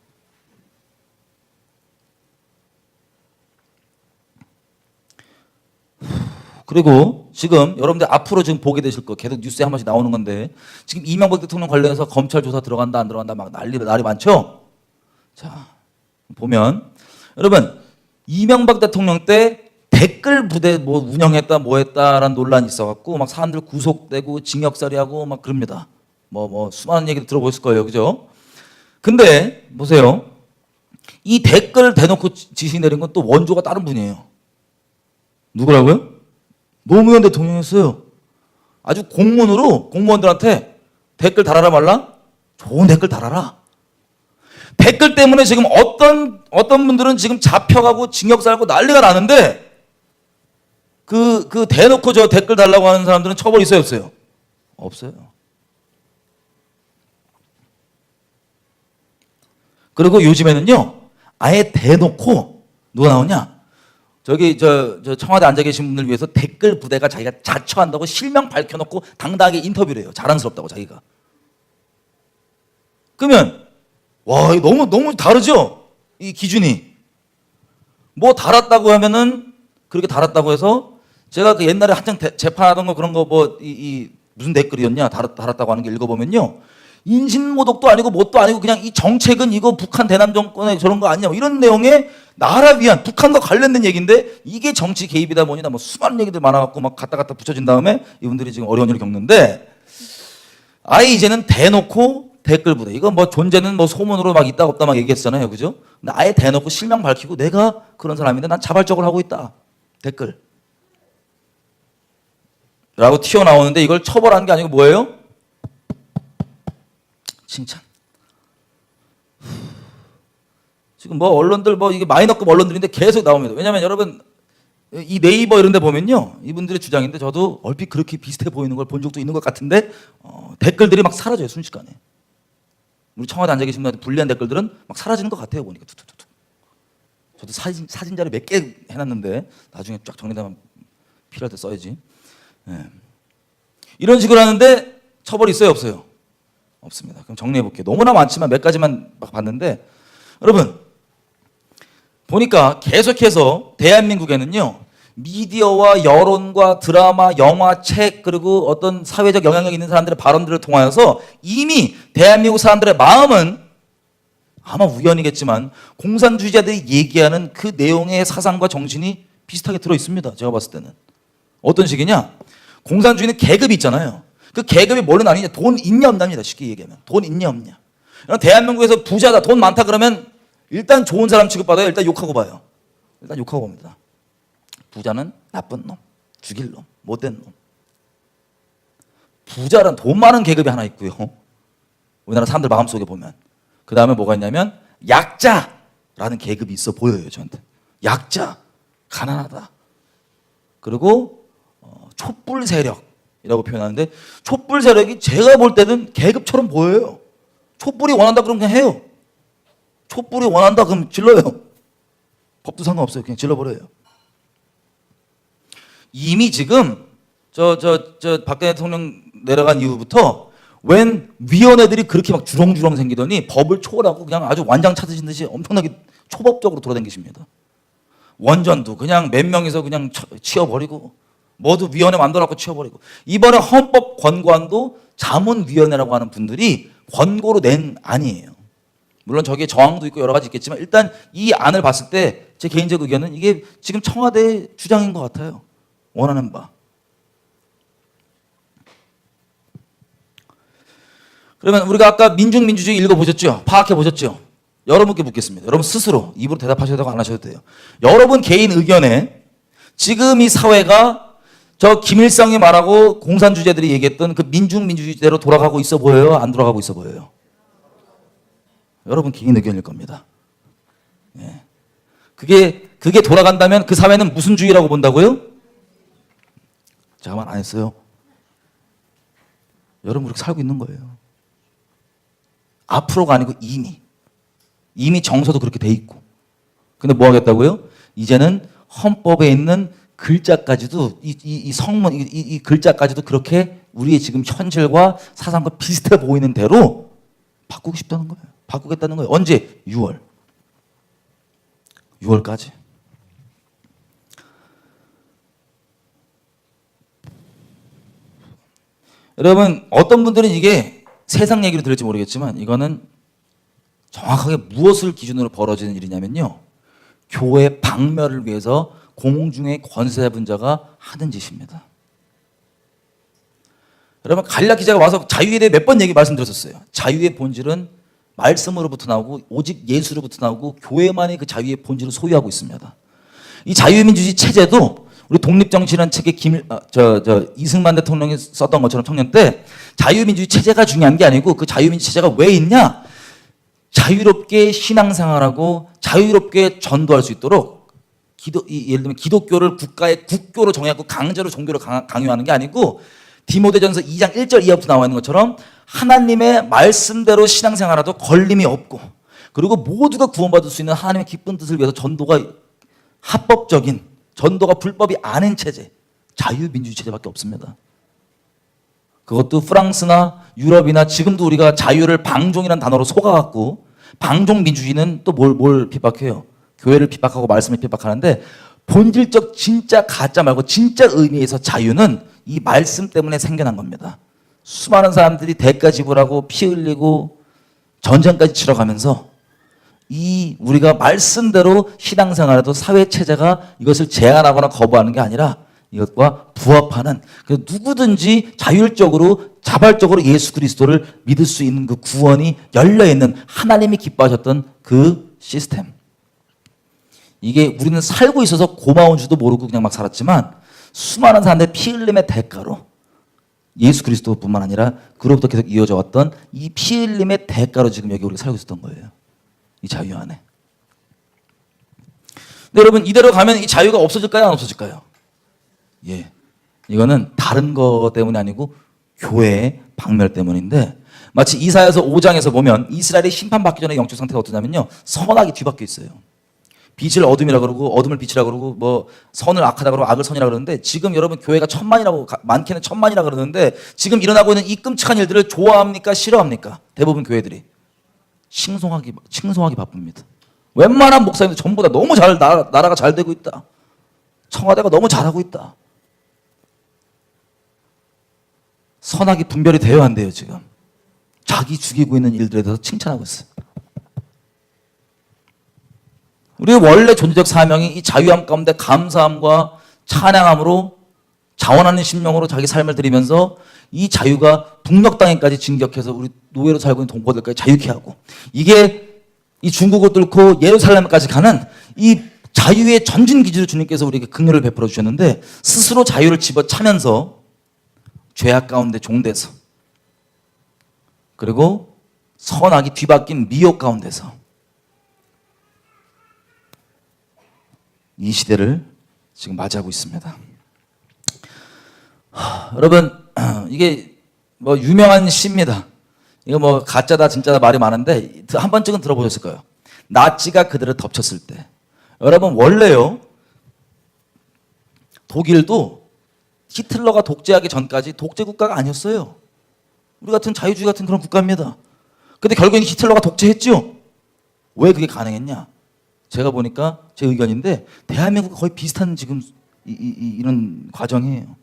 그리고 지금 여러분들 앞으로 지금 보게 되실 거 계속 뉴스에 한 번씩 나오는 건데 지금 이명박 대통령 관련해서 검찰 조사 들어간다 안 들어간다 막 난리 많죠? 자 보면 여러분 이명박 대통령 때 댓글 부대 뭐 운영했다 뭐 했다라는 논란이 있어갖고 막 사람들 구속되고 징역살이하고 막 그럽니다. 뭐 수많은 얘기를 들어보셨을 거예요, 그죠? 근데 보세요, 이 댓글 대놓고 지시 내린 건 또 원조가 다른 분이에요. 누구라고요? 노무현 대통령이었어요. 아주 공문으로 공무원들한테 댓글 달아라 말라? 좋은 댓글 달아라. 댓글 때문에 지금 어떤 분들은 지금 잡혀가고 징역 살고 난리가 나는데 그 대놓고 저 댓글 달라고 하는 사람들은 처벌 있어요, 없어요? 없어요. 그리고 요즘에는요, 아예 대놓고 누가 나오냐? 저기 저 청와대 앉아 계신 분들 위해서 댓글 부대가 자기가 자처한다고 실명 밝혀놓고 당당하게 인터뷰를 해요. 자랑스럽다고 자기가. 그러면 와, 이거 너무 다르죠? 이 기준이. 뭐 달았다고 하면은 그렇게 달았다고 해서 제가 그 옛날에 한창 재판하던 거 그런 거 뭐 무슨 댓글이었냐 달았다고 하는 게 읽어보면요. 인신모독도 아니고 뭣도 아니고 그냥 이 정책은 이거 북한 대남 정권의 저런 거 아니냐 뭐 이런 내용의 나라 위한 북한과 관련된 얘기인데 이게 정치 개입이다 보니까 뭐 수많은 얘기들 많아갖고 막 갖다 붙여진 다음에 이분들이 지금 어려운 일을 겪는데 아예 이제는 대놓고 댓글 부대 이거 뭐 존재는 뭐 소문으로 막 있다 없다 막 얘기했잖아요, 그죠? 근데 아예 대놓고 실명 밝히고 내가 그런 사람인데 난 자발적으로 하고 있다 댓글 라고 튀어나오는데 이걸 처벌하는 게 아니고 뭐예요? 칭찬. 지금 뭐 언론들 뭐 이게 마이너급 언론들인데 계속 나옵니다. 왜냐면 여러분 이 네이버 이런 데 보면요. 이분들의 주장인데 저도 얼핏 그렇게 비슷해 보이는 걸 본 적도 있는 것 같은데 댓글들이 막 사라져요. 순식간에. 우리 청와대 앉아 계신 분한테 불리한 댓글들은 막 사라지는 것 같아요. 보니까 툭툭툭. 저도 사진 자료 몇 개 해놨는데 나중에 쫙 정리되면 필요할 때 써야지. 네. 이런 식으로 하는데 처벌이 있어요, 없어요? 없습니다. 그럼 정리해 볼게요. 너무나 많지만 몇 가지만 막 봤는데 여러분 보니까 계속해서 대한민국에는요 미디어와 여론과 드라마, 영화, 책 그리고 어떤 사회적 영향력 있는 사람들의 발언들을 통하여서 이미 대한민국 사람들의 마음은 아마 우연이겠지만 공산주의자들이 얘기하는 그 내용의 사상과 정신이 비슷하게 들어 있습니다. 제가 봤을 때는 어떤 식이냐? 공산주의는 계급이 있잖아요. 그 계급이 뭘로 나뉘냐? 돈 있냐 없냐입니다. 쉽게 얘기하면 돈 있냐 없냐. 대한민국에서 부자다 돈 많다 그러면 일단 좋은 사람 취급받아요. 일단 욕하고 봐요. 일단 욕하고 봅니다. 부자는 나쁜 놈, 죽일 놈, 못된 놈. 부자란 돈 많은 계급이 하나 있고요. 우리나라 사람들 마음속에 보면 그 다음에 뭐가 있냐면 약자라는 계급이 있어 보여요. 저한테 약자, 가난하다. 그리고 촛불 세력이라고 표현하는데 촛불 세력이 제가 볼 때는 계급처럼 보여요. 촛불이 원한다 그러면 그냥 해요. 촛불이 원한다 그럼 질러요. 법도 상관없어요. 그냥 질러버려요. 이미 지금 저 박근혜 대통령 내려간 이후부터 웬 위원회들이 그렇게 막 주렁주렁 생기더니 법을 초월하고 그냥 아주 완장 찾으신 듯이 엄청나게 초법적으로 돌아다니십니다. 원전도 그냥 몇 명이서 그냥 치워버리고 모두 위원회 만들어갖고 치워버리고 이번에 헌법권고안도 자문위원회라고 하는 분들이 권고로 낸 안이에요. 물론 저기에 저항도 있고 여러 가지 있겠지만 일단 이 안을 봤을 때 제 개인적 의견은 이게 지금 청와대 주장인 것 같아요. 원하는 바. 그러면 우리가 아까 민중민주주의 읽어보셨죠? 파악해보셨죠? 여러분께 묻겠습니다. 여러분 스스로 입으로 대답하셔도 되고 안 하셔도 돼요. 여러분 개인 의견에 지금 이 사회가 저 김일성이 말하고 공산주의자들이 얘기했던 그 민중민주주의대로 돌아가고 있어 보여요? 안 돌아가고 있어 보여요? 여러분 개인 의견일 겁니다. 예. 그게 돌아간다면 그 사회는 무슨 주의라고 본다고요? 제가 말 안 했어요. 여러분 그렇게 살고 있는 거예요. 앞으로가 아니고 이미 정서도 그렇게 돼 있고. 근데 뭐 하겠다고요? 이제는 헌법에 있는 글자까지도 이 성문 이 글자까지도 그렇게 우리의 지금 현실과 사상과 비슷해 보이는 대로 바꾸고 싶다는 거예요. 바꾸겠다는 거예요. 언제? 6월까지. 여러분 어떤 분들은 이게 세상 얘기로 들을지 모르겠지만 이거는 정확하게 무엇을 기준으로 벌어지는 일이냐면요. 교회 박멸을 위해서 공중의 권세 잡은 자가 하는 짓입니다. 여러분 갈라 기자가 와서 자유에 대해 몇 번 말씀드렸었어요. 자유의 본질은 말씀으로부터 나오고 오직 예수로부터 나오고 교회만이 그 자유의 본질을 소유하고 있습니다. 이 자유민주주의 체제도 우리 독립정치라는 책에 이승만 대통령이 썼던 것처럼 청년 때 자유민주주의 체제가 중요한 게 아니고 그 자유민주주의 체제가 왜 있냐? 자유롭게 신앙생활하고 자유롭게 전도할 수 있도록 예를 들면 기독교를 국가의 국교로 정해갖고 강제로 종교를 강요하는 게 아니고 디모데전서 2장 1절 이하부터 나와 있는 것처럼 하나님의 말씀대로 신앙생활하도 걸림이 없고 그리고 모두가 구원받을 수 있는 하나님의 기쁜 뜻을 위해서 전도가 합법적인 전도가 불법이 아닌 체제 자유민주주의 체제밖에 없습니다. 그것도 프랑스나 유럽이나 지금도 우리가 자유를 방종이라는 단어로 속아갖고 방종민주주의는 또 뭘 핍박해요? 교회를 핍박하고 말씀을 핍박하는데 본질적 진짜 가짜 말고 진짜 의미에서 자유는 이 말씀 때문에 생겨난 겁니다. 수많은 사람들이 대가 지불하고 피 흘리고 전쟁까지 치러가면서 이 우리가 말씀대로 신앙생활에도 사회체제가 이것을 제한하거나 거부하는 게 아니라 이것과 부합하는 그래서 누구든지 자율적으로 자발적으로 예수 그리스도를 믿을 수 있는 그 구원이 열려있는 하나님이 기뻐하셨던 그 시스템. 이게 우리는 살고 있어서 고마운 줄도 모르고 그냥 막 살았지만 수많은 사람들의 피 흘림의 대가로 예수 그리스도뿐만 아니라 그로부터 계속 이어져 왔던 이 피 흘림의 대가로 지금 여기 우리가 살고 있었던 거예요. 이 자유 안에. 근데 여러분 이대로 가면 이 자유가 없어질까요? 안 없어질까요? 예. 이거는 다른 거 때문이 아니고 교회의 박멸 때문인데 마치 이사야서 5장에서 보면 이스라엘이 심판받기 전에 영적 상태가 어떠냐면요. 선악이 뒤바뀌어 있어요. 빛을 어둠이라 그러고 어둠을 빛이라 그러고 뭐 선을 악하다 그러고 악을 선이라 그러는데 지금 여러분 교회가 많게는 천만이라 그러는데 지금 일어나고 있는 이 끔찍한 일들을 좋아합니까? 싫어합니까? 대부분 교회들이 칭송하기 바쁩니다. 웬만한 목사님들 전부 다 너무 나라가 잘 되고 있다. 청와대가 너무 잘하고 있다. 선악이 분별이 돼야 한대요 지금. 자기 죽이고 있는 일들에 대해서 칭찬하고 있어요. 우리의 원래 존재적 사명이 이 자유함 가운데 감사함과 찬양함으로 자원하는 심령으로 자기 삶을 드리면서 이 자유가 북녘 땅에까지 진격해서 우리 노예로 살고 있는 동포들까지 자유케 하고 이게 이 중국을 뚫고 예루살렘까지 가는 이 자유의 전진 기지를 주님께서 우리에게 긍휼을 베풀어 주셨는데 스스로 자유를 집어차면서 죄악 가운데 종돼서 그리고 선악이 뒤바뀐 미혹 가운데서 이 시대를 지금 맞이하고 있습니다. 여러분 이게 뭐 유명한 시입니다. 이거 뭐 가짜다 진짜다 말이 많은데 한 번쯤은 들어보셨을 거예요. 나치가 그들을 덮쳤을 때. 여러분 원래요 독일도 히틀러가 독재하기 전까지 독재 국가가 아니었어요. 우리 같은 자유주의 같은 그런 국가입니다. 근데 결국엔 히틀러가 독재했죠. 왜 그게 가능했냐? 제가 보니까 제 의견인데 대한민국과 거의 비슷한 지금 이런 과정이에요.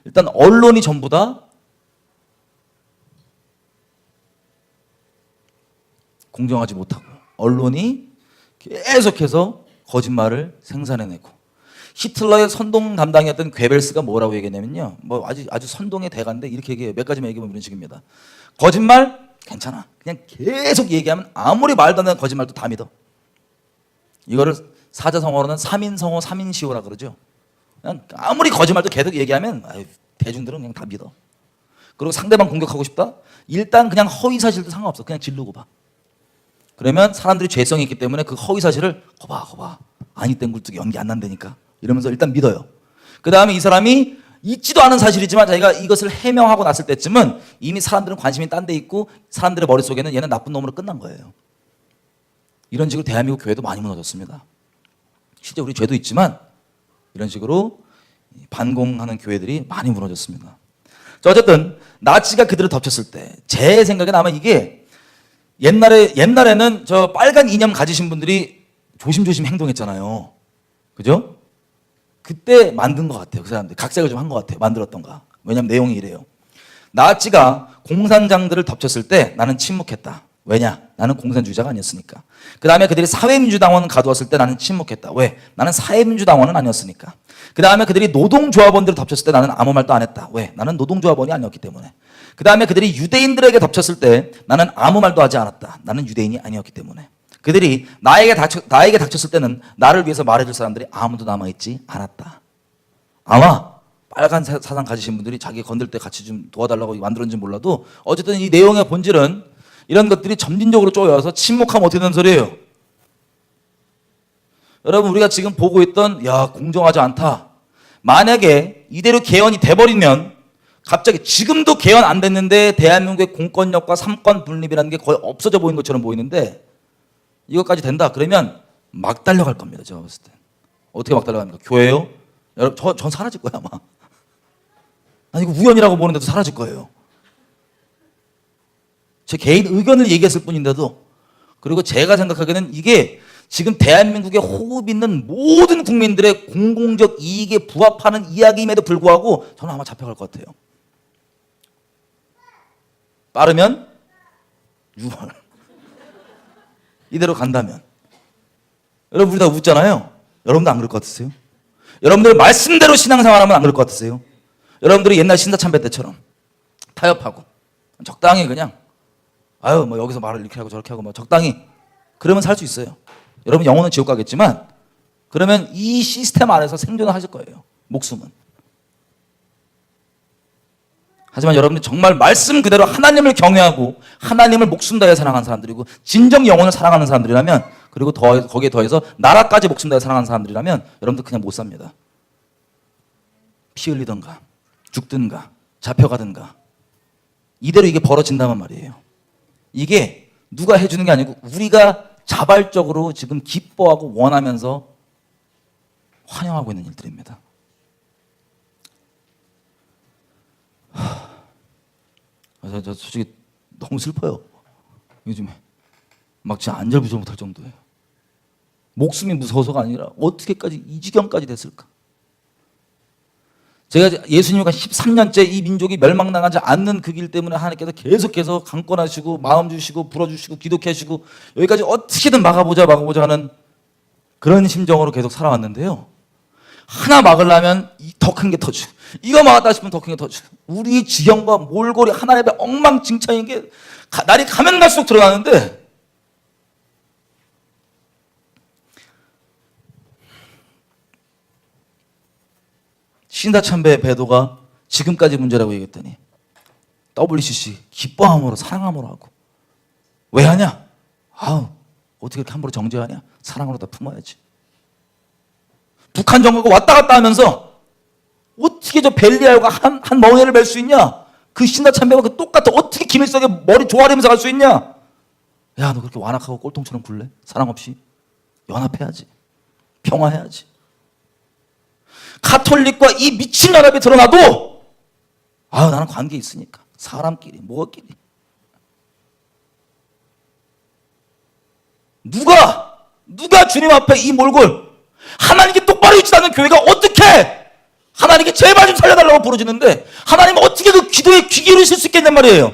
일단 언론이 전부 다 공정하지 못하고 언론이 계속해서 거짓말을 생산해내고 히틀러의 선동 담당이었던 괴벨스가 뭐라고 얘기했냐면요. 뭐 아주 선동의 대가인데 이렇게 얘기해요. 몇 가지만 얘기하면 이런 식입니다. 거짓말 괜찮아. 그냥 계속 얘기하면 아무리 말도 안 되는 거짓말도 다 믿어. 이거를 사자성어로는 3인성어 3인시호라 그러죠. 그냥 아무리 거짓말도 계속 얘기하면 대중들은 그냥 다 믿어. 그리고 상대방 공격하고 싶다? 일단 그냥 허위사실도 상관없어. 그냥 지르고 봐. 그러면 사람들이 죄성이 있기 때문에 그 허위사실을 거봐 아니 땡 굴뚝이 연기 안 난다니까 이러면서 일단 믿어요. 그 다음에 이 사람이 있지도 않은 사실이지만 자기가 이것을 해명하고 났을 때쯤은 이미 사람들은 관심이 딴 데 있고 사람들의 머릿속에는 얘는 나쁜 놈으로 끝난 거예요. 이런 식으로 대한민국 교회도 많이 무너졌습니다. 실제 우리 죄도 있지만 이런 식으로 반공하는 교회들이 많이 무너졌습니다. 자, 어쨌든 나치가 그들을 덮쳤을 때 제 생각엔 아마 이게 옛날에는 저 빨간 이념 가지신 분들이 조심조심 행동했잖아요. 그죠? 그때 만든 것 같아요. 그 사람들 각색을 좀 한 것 같아요. 만들었던가. 왜냐하면 내용이 이래요. 나치가 공산장들을 덮쳤을 때 나는 침묵했다. 왜냐? 나는 공산주의자가 아니었으니까. 그 다음에 그들이 사회민주당원을 가두었을 때 나는 침묵했다. 왜? 나는 사회민주당원은 아니었으니까. 그 다음에 그들이 노동조합원들을 덮쳤을 때 나는 아무 말도 안 했다. 왜? 나는 노동조합원이 아니었기 때문에. 그 다음에 그들이 유대인들에게 덮쳤을 때 나는 아무 말도 하지 않았다. 나는 유대인이 아니었기 때문에. 그들이 나에게 닥쳤을 때는 나를 위해서 말해줄 사람들이 아무도 남아있지 않았다. 아마 빨간 사상 가지신 분들이 자기 건들 때 같이 좀 도와달라고 만들었는지 몰라도 어쨌든 이 내용의 본질은 이런 것들이 점진적으로 쪼여서 침묵하면 어떻게 되는 소리예요? 여러분 우리가 지금 보고 있던 공정하지 않다. 만약에 이대로 개헌이 돼버리면 갑자기 지금도 개헌 안 됐는데 대한민국의 공권력과 삼권 분립이라는 게 거의 없어져 보이는 것처럼 보이는데 이것까지 된다. 그러면 막 달려갈 겁니다. 제가 봤을 때. 어떻게 막 달려갑니까? 교회요? 여러분 전 사라질 거예요 아마. 아니 이거 우연이라고 보는데도 사라질 거예요. 제 개인 의견을 얘기했을 뿐인데도. 그리고 제가 생각하기에는 이게 지금 대한민국에 호흡 있는 모든 국민들의 공공적 이익에 부합하는 이야기임에도 불구하고 저는 아마 잡혀갈 것 같아요. 빠르면 6월. 이대로 간다면. 여러분 우리 다 웃잖아요. 여러분도 안 그럴 것 같으세요? 여러분들 말씀대로 신앙생활하면 안 그럴 것 같으세요? 여러분들이 옛날 신사참배 때처럼 타협하고 적당히 그냥 뭐 여기서 말을 이렇게 하고 저렇게 하고 뭐 적당히 그러면 살 수 있어요. 여러분 영혼은 지옥 가겠지만 그러면 이 시스템 안에서 생존을 하실 거예요. 목숨은. 하지만 여러분들이 정말 말씀 그대로 하나님을 경외하고 하나님을 목숨 다해 사랑하는 사람들이고 진정 영혼을 사랑하는 사람들이라면 그리고 거기에 더해서 나라까지 목숨 다해 사랑하는 사람들이라면 여러분들 그냥 못 삽니다. 피 흘리던가 죽든가 잡혀가든가 이대로 이게 벌어진다면 말이에요. 이게 누가 해주는 게 아니고 우리가 자발적으로 지금 기뻐하고 원하면서 환영하고 있는 일들입니다. 저 솔직히 너무 슬퍼요. 요즘에 막 진짜 안절부절 못할 정도예요. 목숨이 무서워서가 아니라 어떻게까지 이 지경까지 됐을까? 제가 예수님과 13년째 이 민족이 멸망당하지 않는 그 길 때문에 하나님께서 계속해서 강권하시고 마음 주시고 불어주시고 기독해 하시고 여기까지 어떻게든 막아보자 하는 그런 심정으로 계속 살아왔는데요. 하나 막으려면 더 큰 게 터지고 이거 막았다 싶으면 더 큰 게 터지고 우리 지경과 몰골이 하나님의 엉망진창인 게 날이 가면 갈수록 드러나는데 신사참배 배도가 지금까지 문제라고 얘기했더니 WCC 기뻐함으로 사랑함으로 하고 왜 하냐? 어떻게 이렇게 함부로 정죄하냐? 사랑으로 다 품어야지. 북한 정부가 왔다 갔다 하면서 어떻게 저 벨리알과 한 멍에를 맬 수 있냐? 그 신사참배와 그 똑같아. 어떻게 김일성의 머리 조아리면서 갈 수 있냐? 야, 너 그렇게 완악하고 꼴통처럼 굴래? 사랑 없이? 연합해야지. 평화해야지. 가톨릭과 이 미친 연합이 드러나도 나는 관계 있으니까 사람끼리 뭐끼리 누가 주님 앞에 이 몰골 하나님께 똑바로 있지 않는 교회가 어떻게 하나님께 제발 좀 살려달라고 부르짖는데 하나님 어떻게 그 기도에 귀 기울이실 수 있겠냔 말이에요.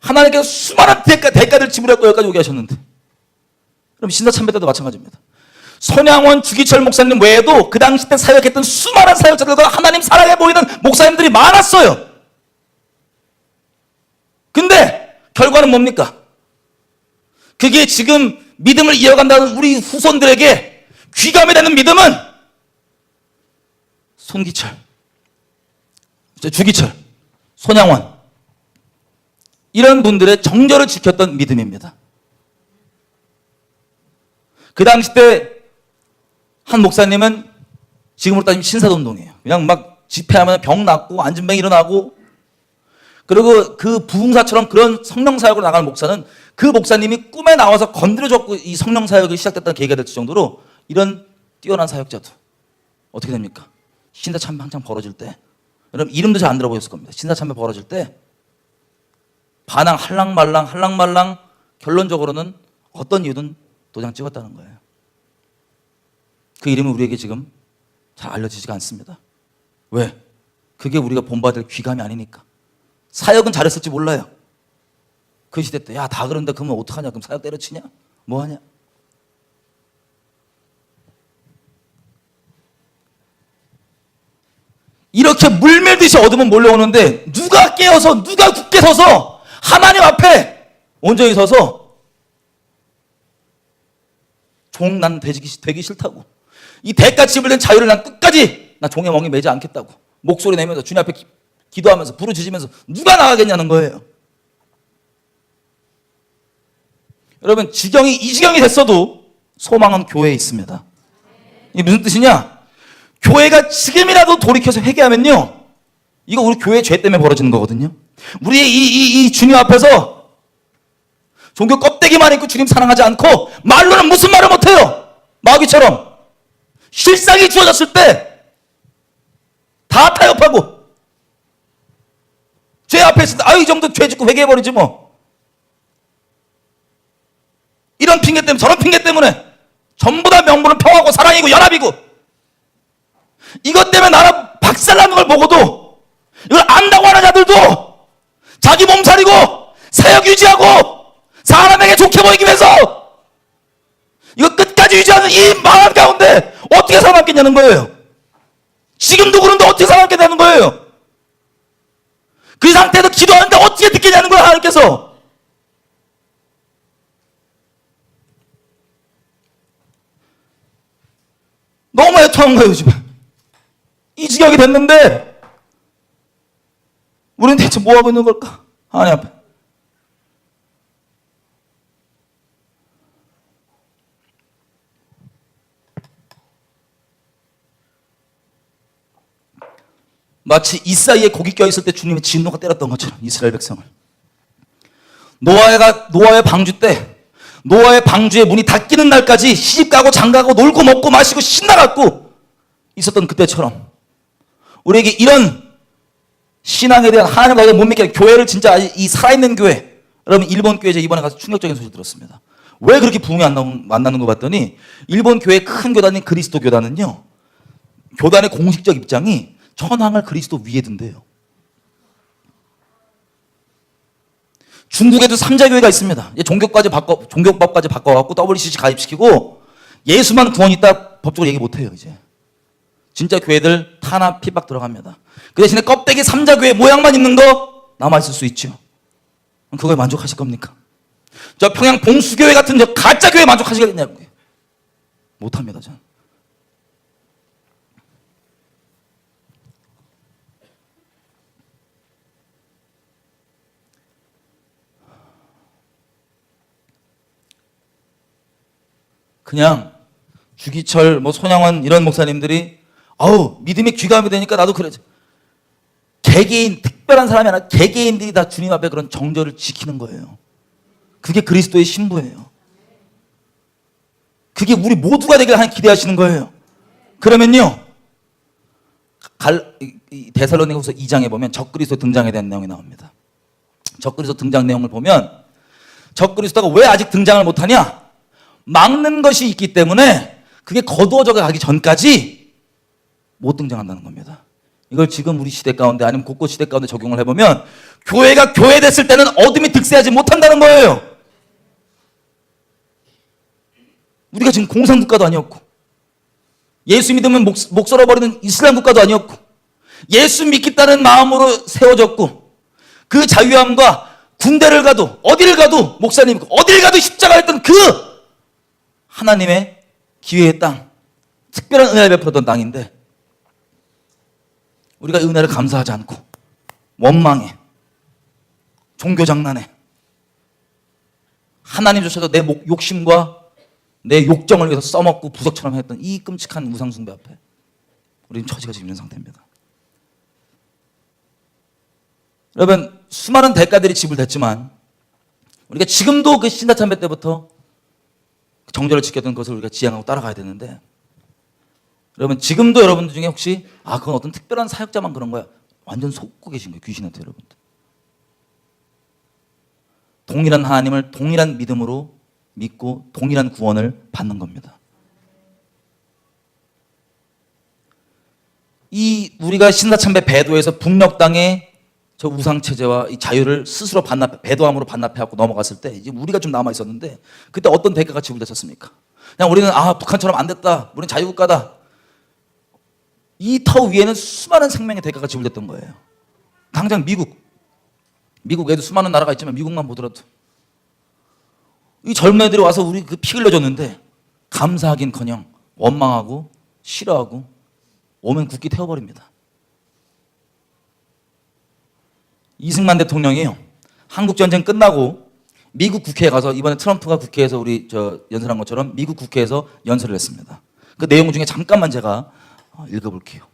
하나님께서 수많은 대가를 지불했고 여기까지 오게 하셨는데 그럼 신사참배 때도 마찬가지입니다. 손양원 주기철 목사님 외에도 그 당시 때 사역했던 수많은 사역자들과 하나님 사랑해 보이는 목사님들이 많았어요. 근데 결과는 뭡니까? 그게 지금 믿음을 이어간다는 우리 후손들에게 귀감이 되는 믿음은 손기철, 주기철, 손양원 이런 분들의 정절을 지켰던 믿음입니다. 그 당시 때 한 목사님은 지금으로 따지면 신사동동이에요. 그냥 막 집회하면 병 낫고 안진병 일어나고, 그리고 그 부흥사처럼 그런 성령 사역으로 나가는 목사는 그 목사님이 꿈에 나와서 건드려줬고 이 성령 사역이 시작됐다는 계기가 될 정도로 이런 뛰어난 사역자도 어떻게 됩니까? 신사참배 한창 벌어질 때, 여러분 이름도 잘 안 들어보셨을 겁니다. 신사참배 벌어질 때 반항 할랑말랑 결론적으로는 어떤 이유든 도장 찍었다는 거예요. 그 이름은 우리에게 지금 잘 알려지지가 않습니다. 왜? 그게 우리가 본받을 귀감이 아니니까. 사역은 잘했을지 몰라요. 그 시대 때 야 다 그런데 그러면 어떡하냐, 그럼 사역 때려치냐, 뭐하냐. 이렇게 물밀듯이 어둠은 몰려오는데 누가 깨어서, 누가 굳게 서서 하나님 앞에 온전히 서서 종 난 되기 싫다고, 이 대가치 입을 낸 자유를 난 끝까지 나 종의 멍에 매지 않겠다고 목소리 내면서 주님 앞에 기도하면서 부르짖으면서 누가 나가겠냐는 거예요. 여러분 지경이 이 지경이 됐어도 소망은 교회에 있습니다. 이게 무슨 뜻이냐? 교회가 지금이라도 돌이켜서 회개하면요, 이거 우리 교회 죄 때문에 벌어지는 거거든요. 우리의 이 주님 앞에서 종교 껍데기만 입고 주님 사랑하지 않고 말로는 무슨 말을 못해요. 마귀처럼 실상이 주어졌을 때 다 타협하고 죄 앞에 있을 때 이 정도 죄 짓고 회개해버리지 뭐. 이런 핑계 때문에 저런 핑계 때문에 전부 다 명분은 평화고 사랑이고 연합이고, 이것 때문에 나라 박살나는 걸 보고도 이걸 안다고 하는 자들도 자기 몸살이고 사역 유지하고 사람에게 좋게 보이기 위해서 이거 끝까지 유지하는 이 마음 가운데 어떻게 살아남겠냐는 거예요. 지금도 그런데 어떻게 살아남겠냐는 거예요. 그 상태에서 기도하는데 어떻게 듣겠냐는 거예요, 하나님께서. 너무 애통한 거예요, 지금. 이 지경이 됐는데 우리는 대체 뭐 하고 있는 걸까? 하나님 앞에. 마치 이사이에 고기 껴있을 때 주님의 진노가 때렸던 것처럼 이스라엘 백성을. 노아의 방주 때, 노아의 방주의 문이 닫히는 날까지 시집가고 장가고 놀고 먹고 마시고 신나갖고 있었던 그때처럼 우리에게 이런 신앙에 대한 하나님과 못 믿게 교회를 진짜 이 살아있는 교회, 여러분 일본 교회 제가 이번에 가서 충격적인 소식 들었습니다. 왜 그렇게 부흥이 안 나는 거 봤더니 일본 교회의 큰 교단인 그리스도 교단은요, 교단의 공식적 입장이 천황을 그리스도 위에 둔대요. 중국에도 삼자교회가 있습니다. 종교법까지 바꿔갖고 WCC 가입시키고 예수만 구원이 있다 법적으로 얘기 못해요. 이제 진짜 교회들 탄압 핍박 들어갑니다. 그 대신에 껍데기 삼자교회 모양만 있는 거 남아있을 수 있죠. 그거에 만족하실 겁니까? 저 평양 봉수교회 같은 저 가짜교회 만족하시겠냐고요. 못합니다. 저는. 그냥 주기철, 손양원 이런 목사님들이 믿음이 귀감이 되니까 나도 그래. 개개인, 특별한 사람이 아니라 개개인들이 다 주님 앞에 그런 정절을 지키는 거예요. 그게 그리스도의 신부예요. 그게 우리 모두가 되길 하나님 기대하시는 거예요. 그러면요, 데살로니가후서 2장에 보면 적그리스도 등장에 대한 내용이 나옵니다. 적그리스도 등장 내용을 보면 적그리스도가 왜 아직 등장을 못하냐? 막는 것이 있기 때문에 그게 거두어져 가기 전까지 못 등장한다는 겁니다. 이걸 지금 우리 시대 가운데 아니면 곳곳 시대 가운데 적용을 해보면 교회가 교회 됐을 때는 어둠이 득세하지 못한다는 거예요. 우리가 지금 공산국가도 아니었고 예수 믿으면 목 썰어버리는 이슬람 국가도 아니었고 예수 믿겠다는 마음으로 세워졌고 그 자유함과 군대를 가도 어디를 가도 목사님 어디를 가도 십자가 했던 그 하나님의 기회의 땅, 특별한 은혜를 베풀었던 땅인데 우리가 은혜를 감사하지 않고 원망해, 종교 장난해, 하나님조차도 내 욕심과 내 욕정을 위해서 써먹고 부석처럼 했던 이 끔찍한 우상숭배 앞에 우리는 처지가 지금 있는 상태입니다. 여러분, 수많은 대가들이 지불됐지만 우리가 지금도 그 신사참배 때부터 정절을 지켰던 것을 우리가 지향하고 따라가야 되는데, 여러분 지금도 여러분들 중에 혹시 그건 어떤 특별한 사역자만 그런 거야, 완전 속고 계신 거예요. 귀신한테. 여러분들 동일한 하나님을 동일한 믿음으로 믿고 동일한 구원을 받는 겁니다. 이 우리가 신사참배 배도에서 북녘 땅에 저 우상체제와 이 자유를 스스로 배도함으로 반납해갖고 넘어갔을 때 이제 우리가 좀 남아 있었는데, 그때 어떤 대가가 지불됐었습니까? 그냥 우리는 북한처럼 안 됐다, 우리는 자유국가다. 이 터 위에는 수많은 생명의 대가가 지불됐던 거예요. 당장 미국에도 수많은 나라가 있지만 미국만 보더라도 이 젊은 애들이 와서 우리 그 피 흘려줬는데 감사하긴커녕 원망하고 싫어하고 오면 국기 태워버립니다. 이승만 대통령이요, 한국전쟁 끝나고 미국 국회에 가서, 이번에 트럼프가 국회에서 우리 연설한 것처럼 미국 국회에서 연설을 했습니다. 그 내용 중에 잠깐만 제가 읽어볼게요.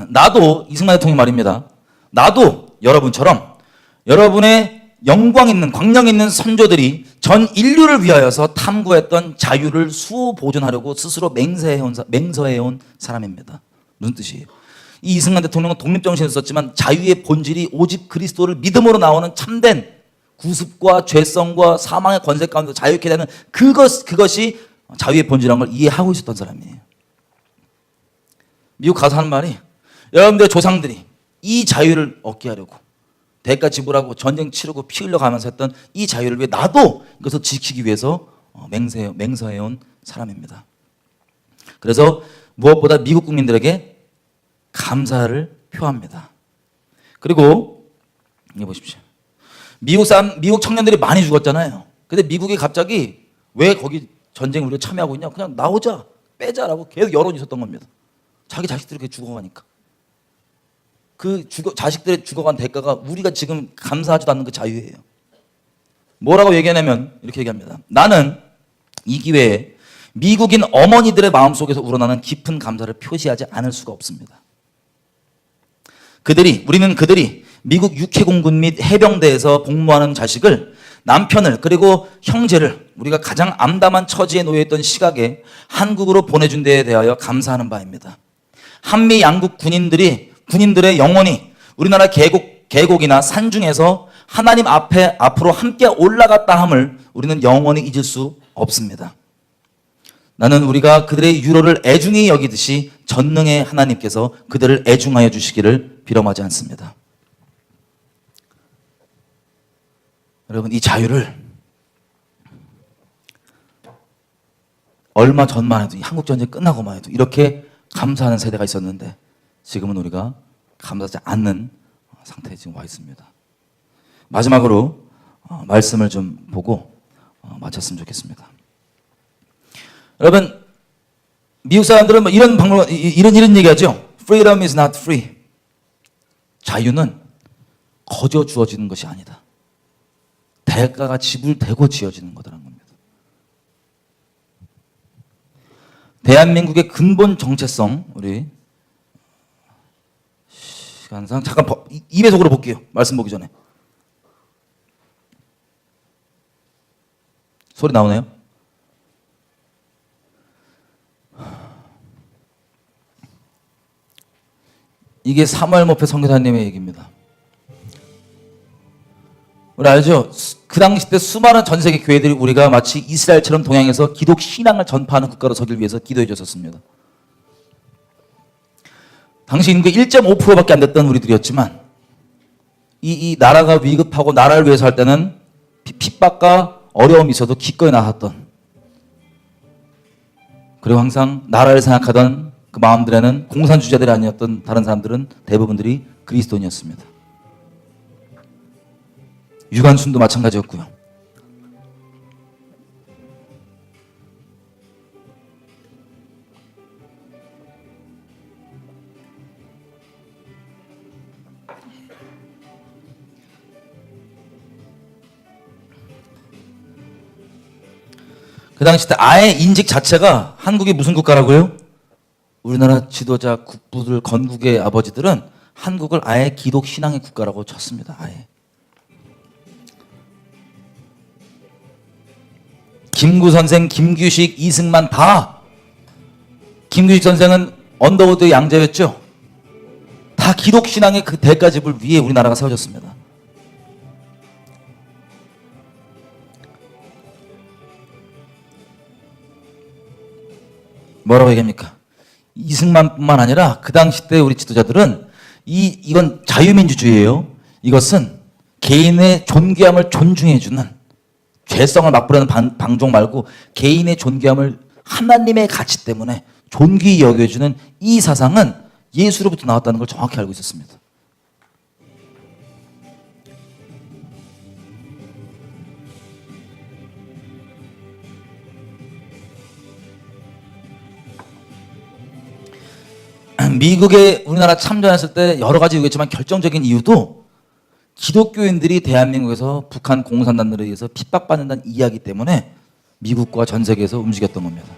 나도, 이승만 대통령 말입니다, 나도 여러분처럼 여러분의 영광 있는, 광명 있는 선조들이 전 인류를 위하여서 탐구했던 자유를 수호 보존하려고 스스로 맹서해온 사람입니다. 무슨 뜻이에요? 이 이승만 대통령은 독립정신을 썼지만 자유의 본질이 오직 그리스도를 믿음으로 나오는 참된 구습과 죄성과 사망의 권세 가운데 자유케 되는 그것이 자유의 본질이라는 걸 이해하고 있었던 사람이에요. 미국 가서 하는 말이, 여러분들의 조상들이 이 자유를 얻게 하려고 대가 지불하고 전쟁 치르고 피 흘려가면서 했던 이 자유를 위해 나도 이것을 지키기 위해서 맹서해온 사람입니다. 그래서 무엇보다 미국 국민들에게 감사를 표합니다. 그리고 이거 보십시오. 미국 청년들이 많이 죽었잖아요. 근데 미국이 갑자기 왜 거기 전쟁 우리가 참여하고 있냐, 그냥 나오자, 빼자라고 계속 여론이 있었던 겁니다. 자기 자식들이 그렇게 죽어가니까. 자식들의 죽어간 대가가 우리가 지금 감사하지도 않는 그 자유예요. 뭐라고 얘기하냐면 이렇게 얘기합니다. 나는 이 기회에 미국인 어머니들의 마음속에서 우러나는 깊은 감사를 표시하지 않을 수가 없습니다. 우리는 그들이 미국 육해공군 및 해병대에서 복무하는 자식을, 남편을, 그리고 형제를 우리가 가장 암담한 처지에 놓여있던 시각에 한국으로 보내준 데에 대하여 감사하는 바입니다. 한미 양국 군인들의 영혼이 우리나라 계곡이나 산중에서 하나님 앞으로 함께 올라갔다 함을 우리는 영원히 잊을 수 없습니다. 나는 우리가 그들의 유로를 애중히 여기듯이 전능의 하나님께서 그들을 애중하여 주시기를 비럼하지 않습니다. 여러분, 이 자유를 얼마 전만 해도, 한국전쟁 끝나고만 해도 이렇게 감사하는 세대가 있었는데 지금은 우리가 감사하지 않는 상태에 지금 와 있습니다. 마지막으로 말씀을 좀 보고 마쳤으면 좋겠습니다. 여러분, 미국 사람들은 이런 얘기하죠. Freedom is not free. 자유는 거저 주어지는 것이 아니다. 대가가 지불되고 지어지는 거다라는 겁니다. 대한민국의 근본 정체성, 우리 시간상 잠깐 2배속으로 볼게요. 말씀 보기 전에. 소리 나오나요? 이게 사무엘 모페 선교사님의 얘기입니다. 우리 알죠? 그 당시 때 수많은 전 세계 교회들이 우리가 마치 이스라엘처럼 동양에서 기독 신앙을 전파하는 국가로 서길 위해서 기도해 줬었습니다. 당시 인구 1.5%밖에 안 됐던 우리들이었지만 이 나라가 위급하고 나라를 위해서 할 때는 핍박과 어려움이 있어도 기꺼이 나섰던, 그리고 항상 나라를 생각하던 그 마음들에는 공산주의자들이 아니었던 다른 사람들은 대부분들이 그리스도인이었습니다. 유관순도 마찬가지였고요. 그 당시 때 아예 인식 자체가 한국이 무슨 국가라고요? 우리나라 지도자 국부들 건국의 아버지들은 한국을 아예 기독 신앙의 국가라고 쳤습니다. 아예. 김구 선생, 김규식, 이승만 다. 김규식 선생은 언더우드 양자였죠. 다 기독 신앙의 그 대가집을 위해 우리나라가 세워졌습니다. 뭐라고 얘기합니까? 이승만뿐만 아니라 그 당시 때 우리 지도자들은 이건 자유민주주의예요. 이것은 개인의 존귀함을 존중해주는, 죄성을 맛보려는 방종 말고 개인의 존귀함을 하나님의 가치 때문에 존귀히 여겨주는 이 사상은 예수로부터 나왔다는 걸 정확히 알고 있었습니다. 미국에 우리나라 참전했을 때 여러 가지 이유겠지만 결정적인 이유도 기독교인들이 대한민국에서 북한 공산당들에 의해서 핍박받는다는 이야기 때문에 미국과 전 세계에서 움직였던 겁니다.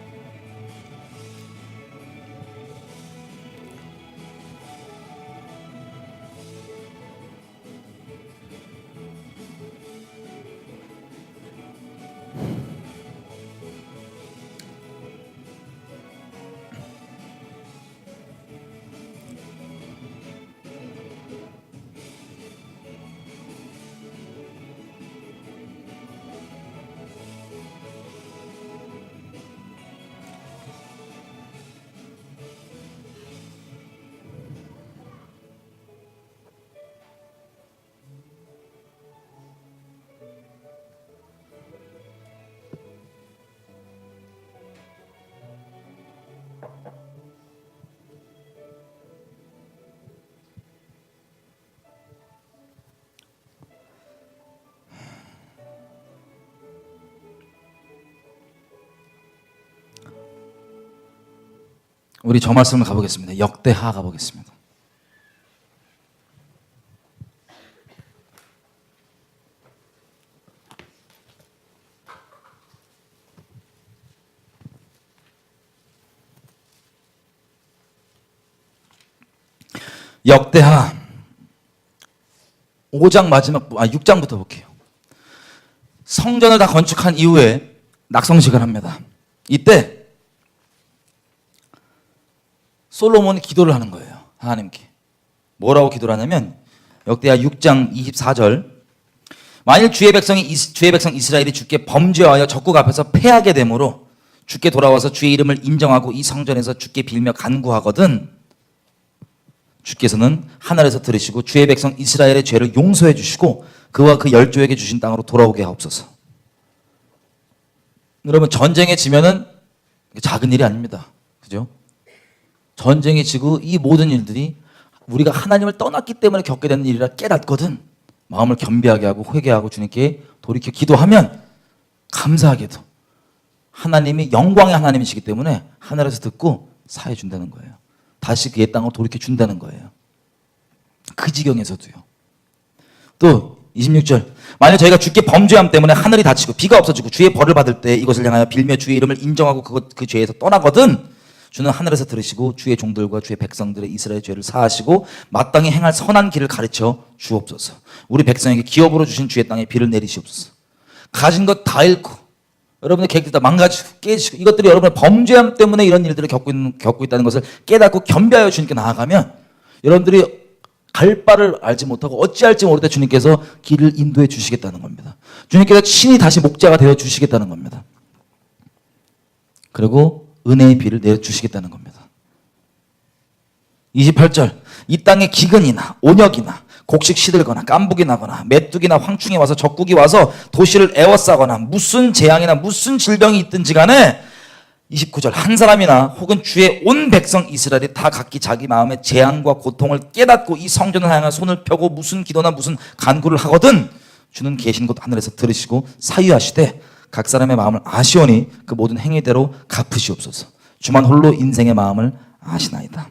우리 저 말씀을 가보겠습니다. 역대하 가보겠습니다. 역대하 5장 마지막 6장부터 볼게요. 성전을 다 건축한 이후에 낙성식을 합니다. 이때 솔로몬이 기도를 하는 거예요. 하나님께. 뭐라고 기도를 하냐면 역대하 6장 24절, 만일 주의 백성 이스라엘이 주께 범죄하여 적국 앞에서 패하게 되므로 주께 돌아와서 주의 이름을 인정하고 이 성전에서 주께 빌며 간구하거든 주께서는 하늘에서 들으시고 주의 백성 이스라엘의 죄를 용서해 주시고 그와 그 열조에게 주신 땅으로 돌아오게 하옵소서. 여러분, 전쟁에 지면은 작은 일이 아닙니다. 그죠? 전쟁에 지고 이 모든 일들이 우리가 하나님을 떠났기 때문에 겪게 되는 일이라 깨닫거든 마음을 겸비하게 하고 회개하고 주님께 돌이켜 기도하면 감사하게도 하나님이 영광의 하나님이시기 때문에 하늘에서 듣고 사해 준다는 거예요. 다시 그의 땅으로 돌이켜 준다는 거예요. 그 지경에서도요. 또 26절, 만약 저희가 주께 범죄함 때문에 하늘이 닫히고 비가 없어지고 주의 벌을 받을 때 이것을 향하여 빌며 주의 이름을 인정하고 그 죄에서 떠나거든 주는 하늘에서 들으시고 주의 종들과 주의 백성들의 이스라엘 죄를 사하시고 마땅히 행할 선한 길을 가르쳐 주옵소서. 우리 백성에게 기업으로 주신 주의 땅에 비를 내리시옵소서. 가진 것 다 잃고 여러분의 계획들 다 망가지고 깨지고 이것들이 여러분의 범죄함 때문에 이런 일들을 겪고 있다는 것을 깨닫고 겸비하여 주님께 나아가면 여러분들이 갈 바를 알지 못하고 어찌할지 모를 때 주님께서 길을 인도해 주시겠다는 겁니다. 주님께서 친히 다시 목자가 되어 주시겠다는 겁니다. 그리고 은혜의 비를 내려주시겠다는 겁니다. 28절, 이 땅에 기근이나 온역이나 곡식 시들거나 깐복이 나거나 메뚜기나 황충이 와서 적국이 와서 도시를 에워싸거나 무슨 재앙이나 무슨 질병이 있든지 간에 29절, 한 사람이나 혹은 주의 온 백성 이스라엘이 다 각기 자기 마음의 재앙과 고통을 깨닫고 이 성전을 향해 손을 펴고 무슨 기도나 무슨 간구를 하거든 주는 계신 곳 하늘에서 들으시고 사유하시되 각 사람의 마음을 아시오니 그 모든 행위대로 갚으시옵소서. 주만 홀로 인생의 마음을 아시나이다.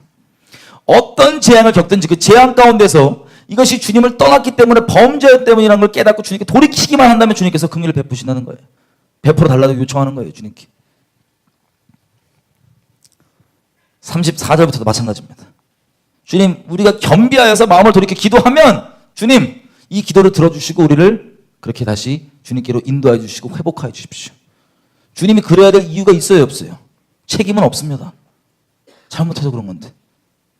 어떤 재앙을 겪든지 그 재앙 가운데서 이것이 주님을 떠났기 때문에 범죄 때문이라는 걸 깨닫고 주님께 돌이키기만 한다면 주님께서 긍휼을 베푸신다는 거예요. 베풀어 달라고 요청하는 거예요, 주님께. 34절부터도 마찬가지입니다. 주님, 우리가 겸비하여서 마음을 돌이켜 기도하면 주님, 이 기도를 들어주시고 우리를 그렇게 다시 주님께로 인도해 주시고 회복하여 주십시오. 주님이 그래야 될 이유가 있어요, 없어요? 책임은 없습니다. 잘못해서 그런 건데.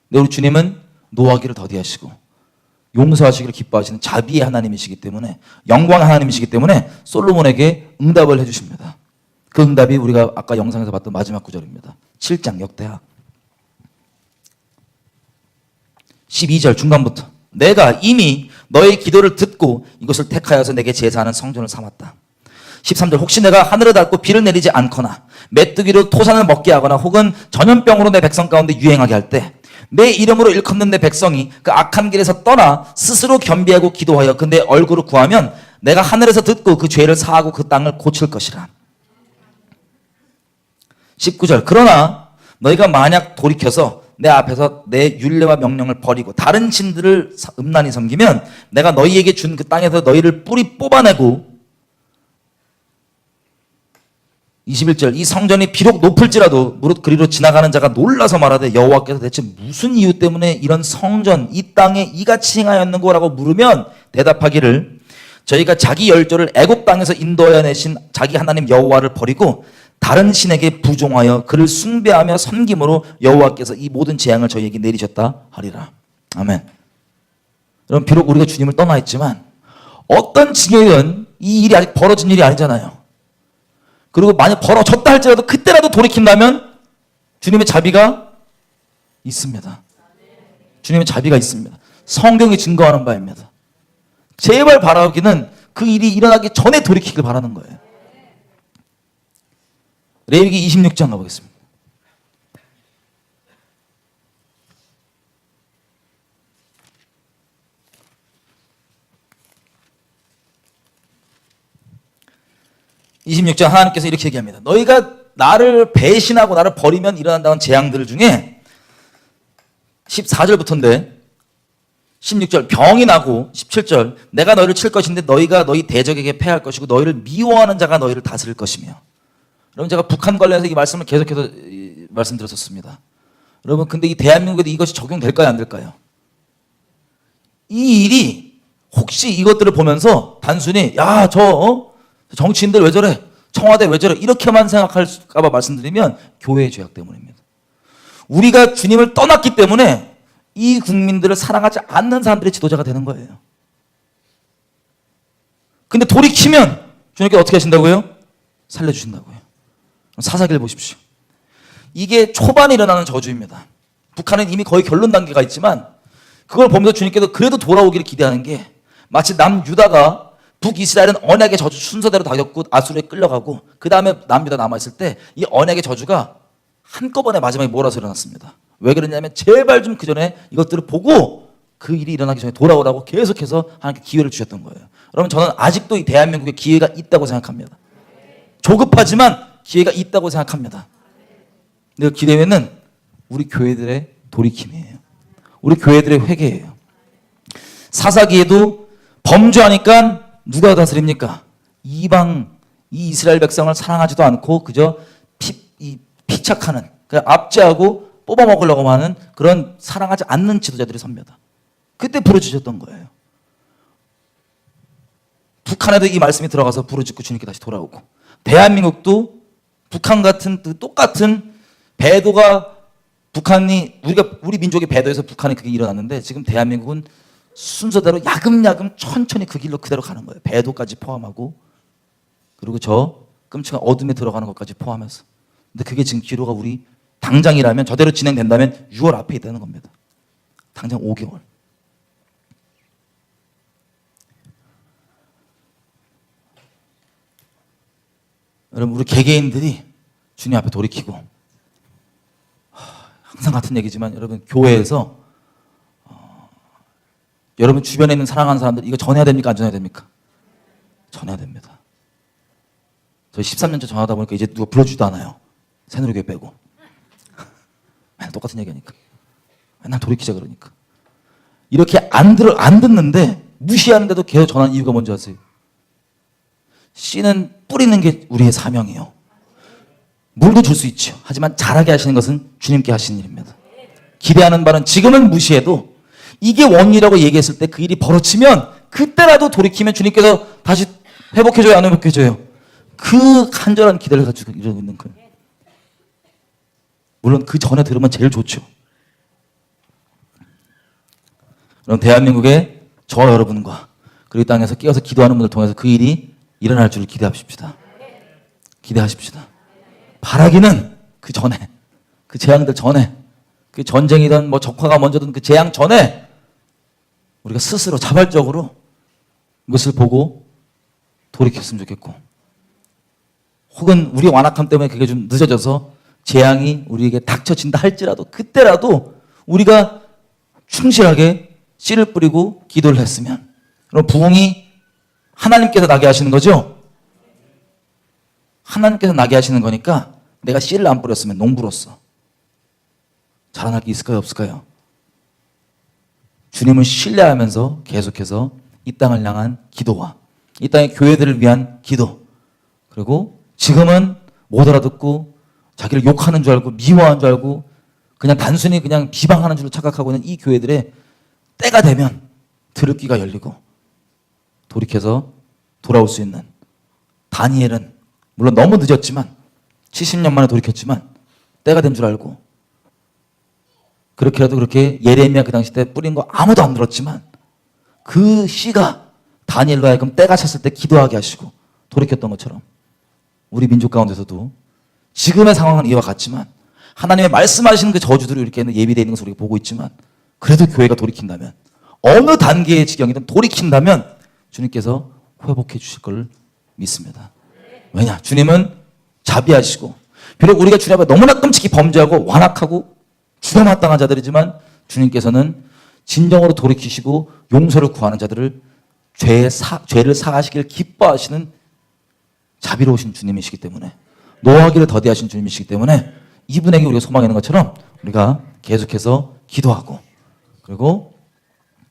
근데 우리 주님은 노하기를 더디하시고 용서하시기를 기뻐하시는 자비의 하나님이시기 때문에, 영광의 하나님이시기 때문에 솔로몬에게 응답을 해주십니다. 그 응답이 우리가 아까 영상에서 봤던 마지막 구절입니다. 7장 역대하 12절 중간부터 내가 이미 너의 기도를 듣고 이것을 택하여서 내게 제사하는 성전을 삼았다. 13절 혹시 내가 하늘을 닫고 비를 내리지 않거나 메뚜기로 토산을 먹게 하거나 혹은 전염병으로 내 백성 가운데 유행하게 할 때 내 이름으로 일컫는 내 백성이 그 악한 길에서 떠나 스스로 겸비하고 기도하여 그 내 얼굴을 구하면 내가 하늘에서 듣고 그 죄를 사하고 그 땅을 고칠 것이라. 19절 그러나 너희가 만약 돌이켜서 내 앞에서 내 율례와 명령을 버리고 다른 신들을 음란히 섬기면 내가 너희에게 준 그 땅에서 너희를 뿌리 뽑아내고 21절 이 성전이 비록 높을지라도 무릇 그리로 지나가는 자가 놀라서 말하되 여호와께서 대체 무슨 이유 때문에 이런 성전 이 땅에 이같이 행하였는 거라고 물으면 대답하기를 저희가 자기 열조를 애굽 땅에서 인도하여 내신 자기 하나님 여호와를 버리고 다른 신에게 부종하여 그를 숭배하며 섬김으로 여호와께서 이 모든 재앙을 저희에게 내리셨다 하리라. 아멘. 여러분 비록 우리가 주님을 떠나 있지만 어떤 징역이든 이 일이 아직 벌어진 일이 아니잖아요. 그리고 만약 벌어졌다 할지라도 그때라도 돌이킨다면 주님의 자비가 있습니다. 주님의 자비가 있습니다. 성경이 증거하는 바입니다. 제발 바라기는 그 일이 일어나기 전에 돌이키길 바라는 거예요. 레위기 26장 가보겠습니다. 하나님께서 이렇게 얘기합니다. 너희가 나를 배신하고 나를 버리면 일어난다는 재앙들 중에 14절부터인데 16절 병이 나고 17절 내가 너희를 칠 것인데 너희가 너희 대적에게 패할 것이고 너희를 미워하는 자가 너희를 다스릴 것이며. 여러분 제가 북한 관련해서 이 말씀을 계속해서 말씀드렸었습니다. 여러분 근데 이 대한민국에도 이것이 적용될까요 안 될까요? 이 일이 혹시 이것들을 보면서 단순히 정치인들 왜 저래? 청와대 왜 저래? 이렇게만 생각할까 봐 말씀드리면 교회의 죄악 때문입니다. 우리가 주님을 떠났기 때문에 이 국민들을 사랑하지 않는 사람들이 지도자가 되는 거예요. 근데 돌이키면 주님께 어떻게 하신다고요? 살려주신다고요. 사사기를 보십시오. 이게 초반에 일어나는 저주입니다. 북한은 이미 거의 결론 단계가 있지만 그걸 보면서 주님께서 그래도 돌아오기를 기대하는 게 마치 남유다가 북이스라엘은 언약의 저주 순서대로 다 겪고 아수르에 끌려가고 그 다음에 남유다 남아있을 때 이 언약의 저주가 한꺼번에 마지막에 몰아서 일어났습니다. 왜 그러냐면 제발 좀 그 전에 이것들을 보고 그 일이 일어나기 전에 돌아오라고 계속해서 하나님께 기회를 주셨던 거예요. 여러분 저는 아직도 이 대한민국에 기회가 있다고 생각합니다. 조급하지만 기회가 있다고 생각합니다. 근데 그 기회는 우리 교회들의 돌이킴이에요. 우리 교회들의 회개예요. 사사기에도 범죄하니까 누가 다스립니까? 이방 이 이스라엘 백성을 사랑하지도 않고 그저 피착하는 그냥 압제하고 뽑아먹으려고 하는 그런 사랑하지 않는 지도자들이 섭니다. 그때 부르짖었던 거예요. 북한에도 이 말씀이 들어가서 부르짖고 주님께 다시 돌아오고 대한민국도 북한 같은 똑같은 배도가 우리 민족의 배도에서 북한에 그게 일어났는데 지금 대한민국은 순서대로 야금야금 천천히 그 길로 그대로 가는 거예요. 배도까지 포함하고 그리고 저 끔찍한 어둠에 들어가는 것까지 포함해서. 근데 그게 지금 기로가 우리 당장이라면 저대로 진행된다면 6월 앞에 있다는 겁니다. 당장 5개월. 여러분 우리 개개인들이 주님 앞에 돌이키고 항상 같은 얘기지만 여러분 교회에서 여러분 주변에 있는 사랑하는 사람들 이거 전해야 됩니까? 안 전해야 됩니까? 전해야 됩니다. 저희 13년째 전하다 보니까 이제 누가 불러주지도 않아요. 새누리교회 빼고. 맨날 똑같은 얘기하니까. 맨날 돌이키자 그러니까. 이렇게 안 듣는데 무시하는데도 계속 전하는 이유가 뭔지 아세요? 씨는 뿌리는 게 우리의 사명이에요. 물도 줄 수 있죠. 하지만 자라게 하시는 것은 주님께 하시는 일입니다. 기대하는 바는 지금은 무시해도 이게 원리라고 얘기했을 때 그 일이 벌어지면 그때라도 돌이키면 주님께서 다시 회복해줘요, 안 회복해줘요? 그 간절한 기대를 가지고 이러고 있는 거예요. 물론 그 전에 들으면 제일 좋죠. 그럼 대한민국의 저와 여러분과 그리고 이 땅에서 끼어서 기도하는 분들 통해서 그 일이 일어날 줄을 기대합시다. 기대하십시다. 바라기는 그 전에, 그 재앙들 전에, 그 전쟁이든 뭐 적화가 먼저든 그 재앙 전에 우리가 스스로 자발적으로 이것을 보고 돌이켰으면 좋겠고, 혹은 우리 완악함 때문에 그게 좀 늦어져서 재앙이 우리에게 닥쳐진다 할지라도 그때라도 우리가 충실하게 씨를 뿌리고 기도를 했으면, 그럼 부흥이 하나님께서 나게 하시는 거죠? 하나님께서 나게 하시는 거니까 내가 씨를 안 뿌렸으면 농부로서 자라날 게 있을까요, 없을까요? 주님을 신뢰하면서 계속해서 이 땅을 향한 기도와 이 땅의 교회들을 위한 기도, 그리고 지금은 못 알아듣고 자기를 욕하는 줄 알고 미워하는 줄 알고 그냥 단순히 그냥 비방하는 줄로 착각하고 있는 이 교회들의 때가 되면 들을 귀가 열리고 돌이켜서 돌아올 수 있는, 다니엘은 물론 너무 늦었지만 70년 만에 돌이켰지만 때가 된 줄 알고, 그렇게라도 그렇게 예레미야 그 당시 때 뿌린 거 아무도 안 들었지만 그 씨가 다니엘로 하여금 때가 찼을 때 기도하게 하시고 돌이켰던 것처럼 우리 민족 가운데서도 지금의 상황은 이와 같지만 하나님의 말씀하시는 그 저주들이 이렇게 예비되어 있는 것을 우리가 보고 있지만 그래도 교회가 돌이킨다면, 어느 단계의 지경이든 돌이킨다면 주님께서 회복해 주실 걸 믿습니다. 왜냐? 주님은 자비하시고, 비록 우리가 주님 앞에 너무나 끔찍히 범죄하고 완악하고 죽어마땅한 자들이지만 주님께서는 진정으로 돌이키시고 용서를 구하는 자들을 죄를 사하시길 기뻐하시는 자비로우신 주님이시기 때문에, 노하기를 더디하신 주님이시기 때문에 이분에게 우리가 소망이 있는 것처럼 우리가 계속해서 기도하고, 그리고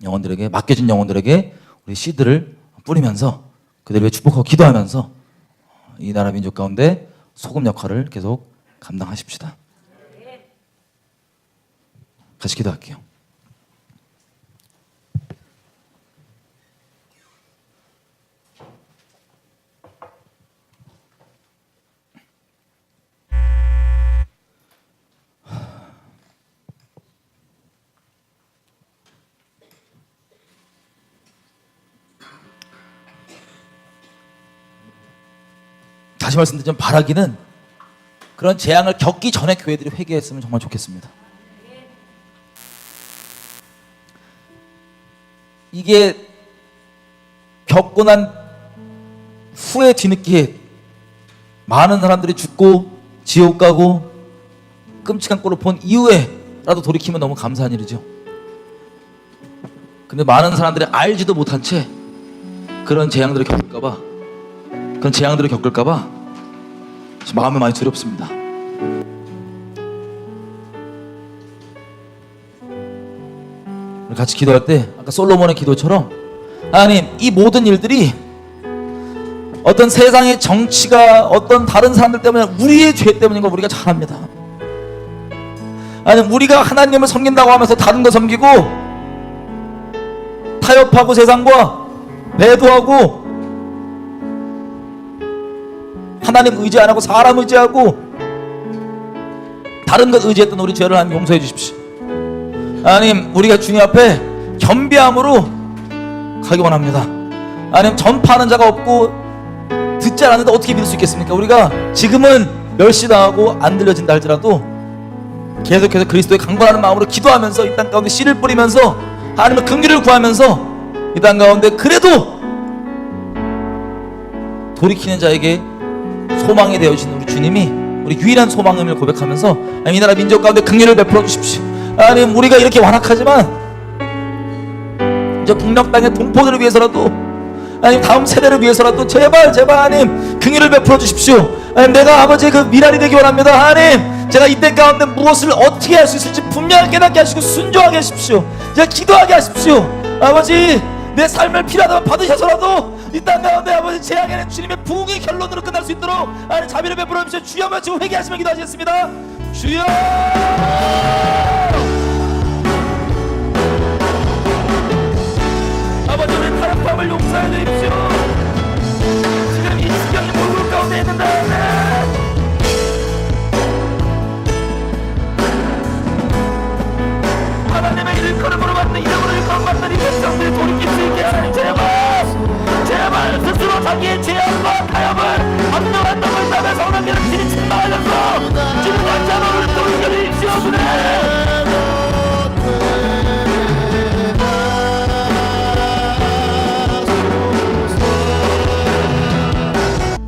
영혼들에게, 맡겨진 영혼들에게 우리 씨들을 뿌리면서 그들을 위해 축복하고 기도하면서 이 나라 민족 가운데 소금 역할을 계속 감당하십시다. 같이 기도할게요. 다시 말씀드리면 바라기는 그런 재앙을 겪기 전에 교회들이 회개했으면 정말 좋겠습니다. 이게 겪고 난 후에 뒤늦게 많은 사람들이 죽고 지옥 가고 끔찍한 꼴을 본 이후에라도 돌이키면 너무 감사한 일이죠. 근데 많은 사람들이 알지도 못한 채 그런 재앙들을 겪을까봐, 그런 재앙들을 겪을까봐 마음이 많이 두렵습니다. 같이 기도할 때 아까 솔로몬의 기도처럼, 하나님, 이 모든 일들이 어떤 세상의 정치가 어떤 다른 사람들 때문에 우리의 죄 때문인 거 우리가 잘 압니다. 아니, 우리가 하나님을 섬긴다고 하면서 다른 거 섬기고 타협하고 세상과 배도하고 하나님 의지 안 하고 사람 의지하고 다른 것 의지했던 우리 죄를 하나님 용서해 주십시오. 하나님, 우리가 주님 앞에 겸비함으로 가기 원합니다. 하나님, 전파하는 자가 없고 듣지 않았는데 어떻게 믿을 수 있겠습니까? 우리가 지금은 멸시당하고 안 들려진다 할지라도 계속해서 그리스도의 강건하는 마음으로 기도하면서 이 땅 가운데 씨를 뿌리면서 하나님의 긍휼을 구하면서 이 땅 가운데 그래도 돌이키는 자에게 소망이 되어주신 우리 주님이 우리 유일한 소망임을 고백하면서 이 나라 민족 가운데 긍휼을 베풀어 주십시오. 하나님, 우리가 이렇게 완악하지만 저 북녘 땅의 동포들을 위해서라도, 하나님, 다음 세대를 위해서라도 제발 하나님 긍휼을 베풀어 주십시오. 하나님, 내가 아버지의 그 미랄이 되기 원합니다. 하나님, 제가 이때 가운데 무엇을 어떻게 할 수 있을지 분명히 깨닫게 하시고 순종하게 하십시오. 제가 기도하게 하십시오. 아버지, 내 삶을 필요하다면 받으셔서라도 이 땅 가운데 아버지 재앙에는 주님의 부흥의 결론으로 끝날 수 있도록 하나님 자비를 베풀어 주시오. 주여 한번 지금 회개하시며 기도하시겠습니다. 주여 아버지 우리 타락함을 용서해 주십시오. 지금 이 시경이 몰골 가운데 있는데 하나님의 일컬음으로 받는 이름으로 일컬음받는 이 백성들이 돌이킬 수 있게 하나님 제발 스스로 자기의 죄악과 타협을 합력한 놈을 따라 성령께는 진이 침망하셔서 주님 다시 한번 돌이켜 주십시오. 주님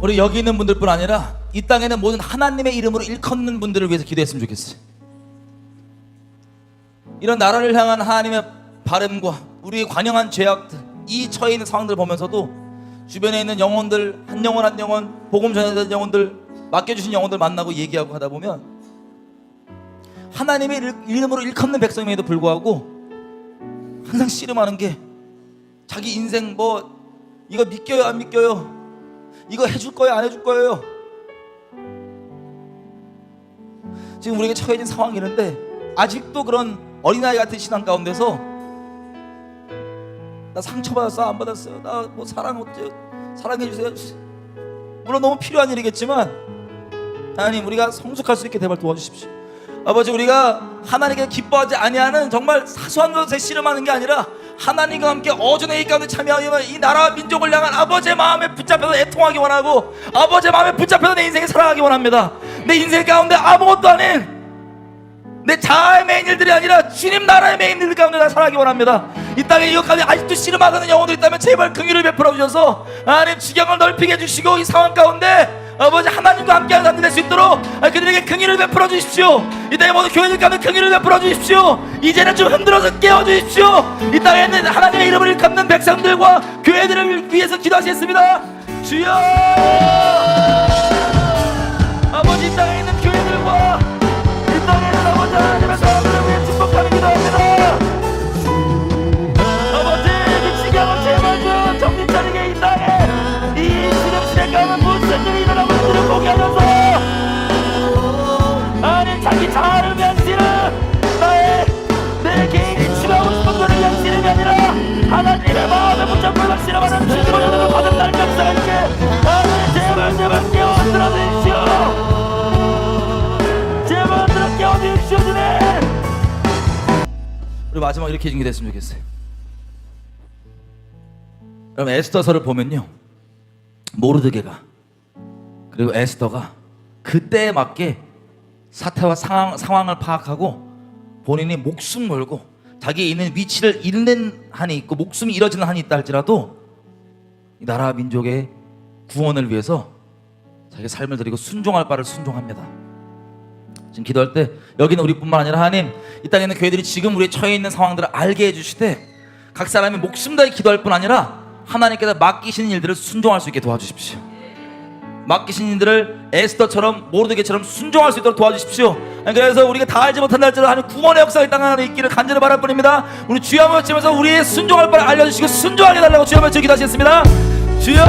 우리 여기 있는 분들뿐 아니라 이 땅에는 모든 하나님의 이름으로 일컫는 분들을 위해서 기도했으면 좋겠어요. 이런 나라를 향한 하나님의 바람과 우리의 관영한 죄악들, 이 처해 있는 상황들을 보면서도 주변에 있는 영혼들 한 영혼 한 영혼, 복음 전해야 되는 영혼들, 맡겨주신 영혼들 만나고 얘기하고 하다 보면 하나님의 이름으로 일컫는 백성임에도 불구하고 항상 씨름하는 게 자기 인생 뭐 이거 믿겨요 안 믿겨요, 이거 해줄 거예요 안 해줄 거예요. 지금 우리에게 처해진 상황이 있는데 아직도 그런 어린아이 같은 신앙 가운데서 나 상처받았어 안 받았어요, 나 뭐 사랑해주세요. 물론 너무 필요한 일이겠지만 하나님 우리가 성숙할 수 있게 제발 도와주십시오. 아버지 우리가 하나님께 기뻐하지 아니하는 정말 사소한 것에 씨름하는 게 아니라 하나님과 함께 어전의 일 가운데 참여하여 이 나라와 민족을 향한 아버지의 마음에 붙잡혀서 애통하기 원하고 아버지의 마음에 붙잡혀서 내 인생을 살아가기 원합니다. 내 인생 가운데 아무것도 아닌 내 자아의 메인 일들이 아니라 주님 나라의 메인 일들 가운데 나 살아가기 원합니다. 이 땅에 이 가운데 아직도 씨름하는 영혼들이 있다면 제발 긍휼을 베풀어 주셔서 하나님 지경을 넓히게 해주시고 이 상황 가운데 아버지 하나님과 함께하는 사람들 될 수 있도록 그들에게 긍휼을 베풀어 주십시오. 이 땅에 모든 교회들 가운데 긍휼을 베풀어 주십시오. 이제는 좀 흔들어서 깨워 주십시오. 이 땅에 있는 하나님의 이름을 일컫는 백성들과 교회들을 위해서 기도하시겠습니다. 주여 아버지 이 땅에 있는 교회들과 이 땅에 있는 아버지 하나님의 사람들을 위해 축복하는 기도합니다. 아버지 이 지경을 제발 좀 정신 차리게 이 땅에 이 시름시대 가면 무슨 일이 일어나고 있는지를 보게 하면서 아니 자기 자아를 위한 씨름 내 개인이 치료하고 싶은 것을 위한 씨름이 아니라 하나님의 마음에 붙잡고 씨름하는 주님의 은혜를 받은 날 역사가 있게 아니 제발 깨워들어 주십시오. 제발 들어 깨워주십시오. 주님 우리 마지막 이렇게 준비됐으면 좋겠어요. 그럼 에스더서를 보면요 모르드게가 그리고 에스더가 그때에 맞게 사태와 상황을 파악하고 본인이 목숨 걸고 자기 있는 위치를 잃는 한이 있고 목숨이 잃어지는 한이 있다 할지라도 이 나라 민족의 구원을 위해서 자기 삶을 드리고 순종할 바를 순종합니다. 지금 기도할 때 여기는 우리뿐만 아니라 하나님 이 땅에 있는 교회들이 지금 우리의 처해 있는 상황들을 알게 해주시되 각 사람이 목숨 다해 기도할 뿐 아니라 하나님께서 맡기시는 일들을 순종할 수 있게 도와주십시오. 맡기신 일들을 에스더처럼 모르드게처럼 순종할 수 있도록 도와주십시오. 그래서 우리가 다 알지 못한다 할지라도 하나님 구원의 역사가 이 땅 안에 있기를 간절히 바랄 뿐입니다. 우리 주여 한번 외치면서 우리의 순종할 바를 알려주시고 순종하게 달라고 주여 한번 기도하시겠습니다. 주여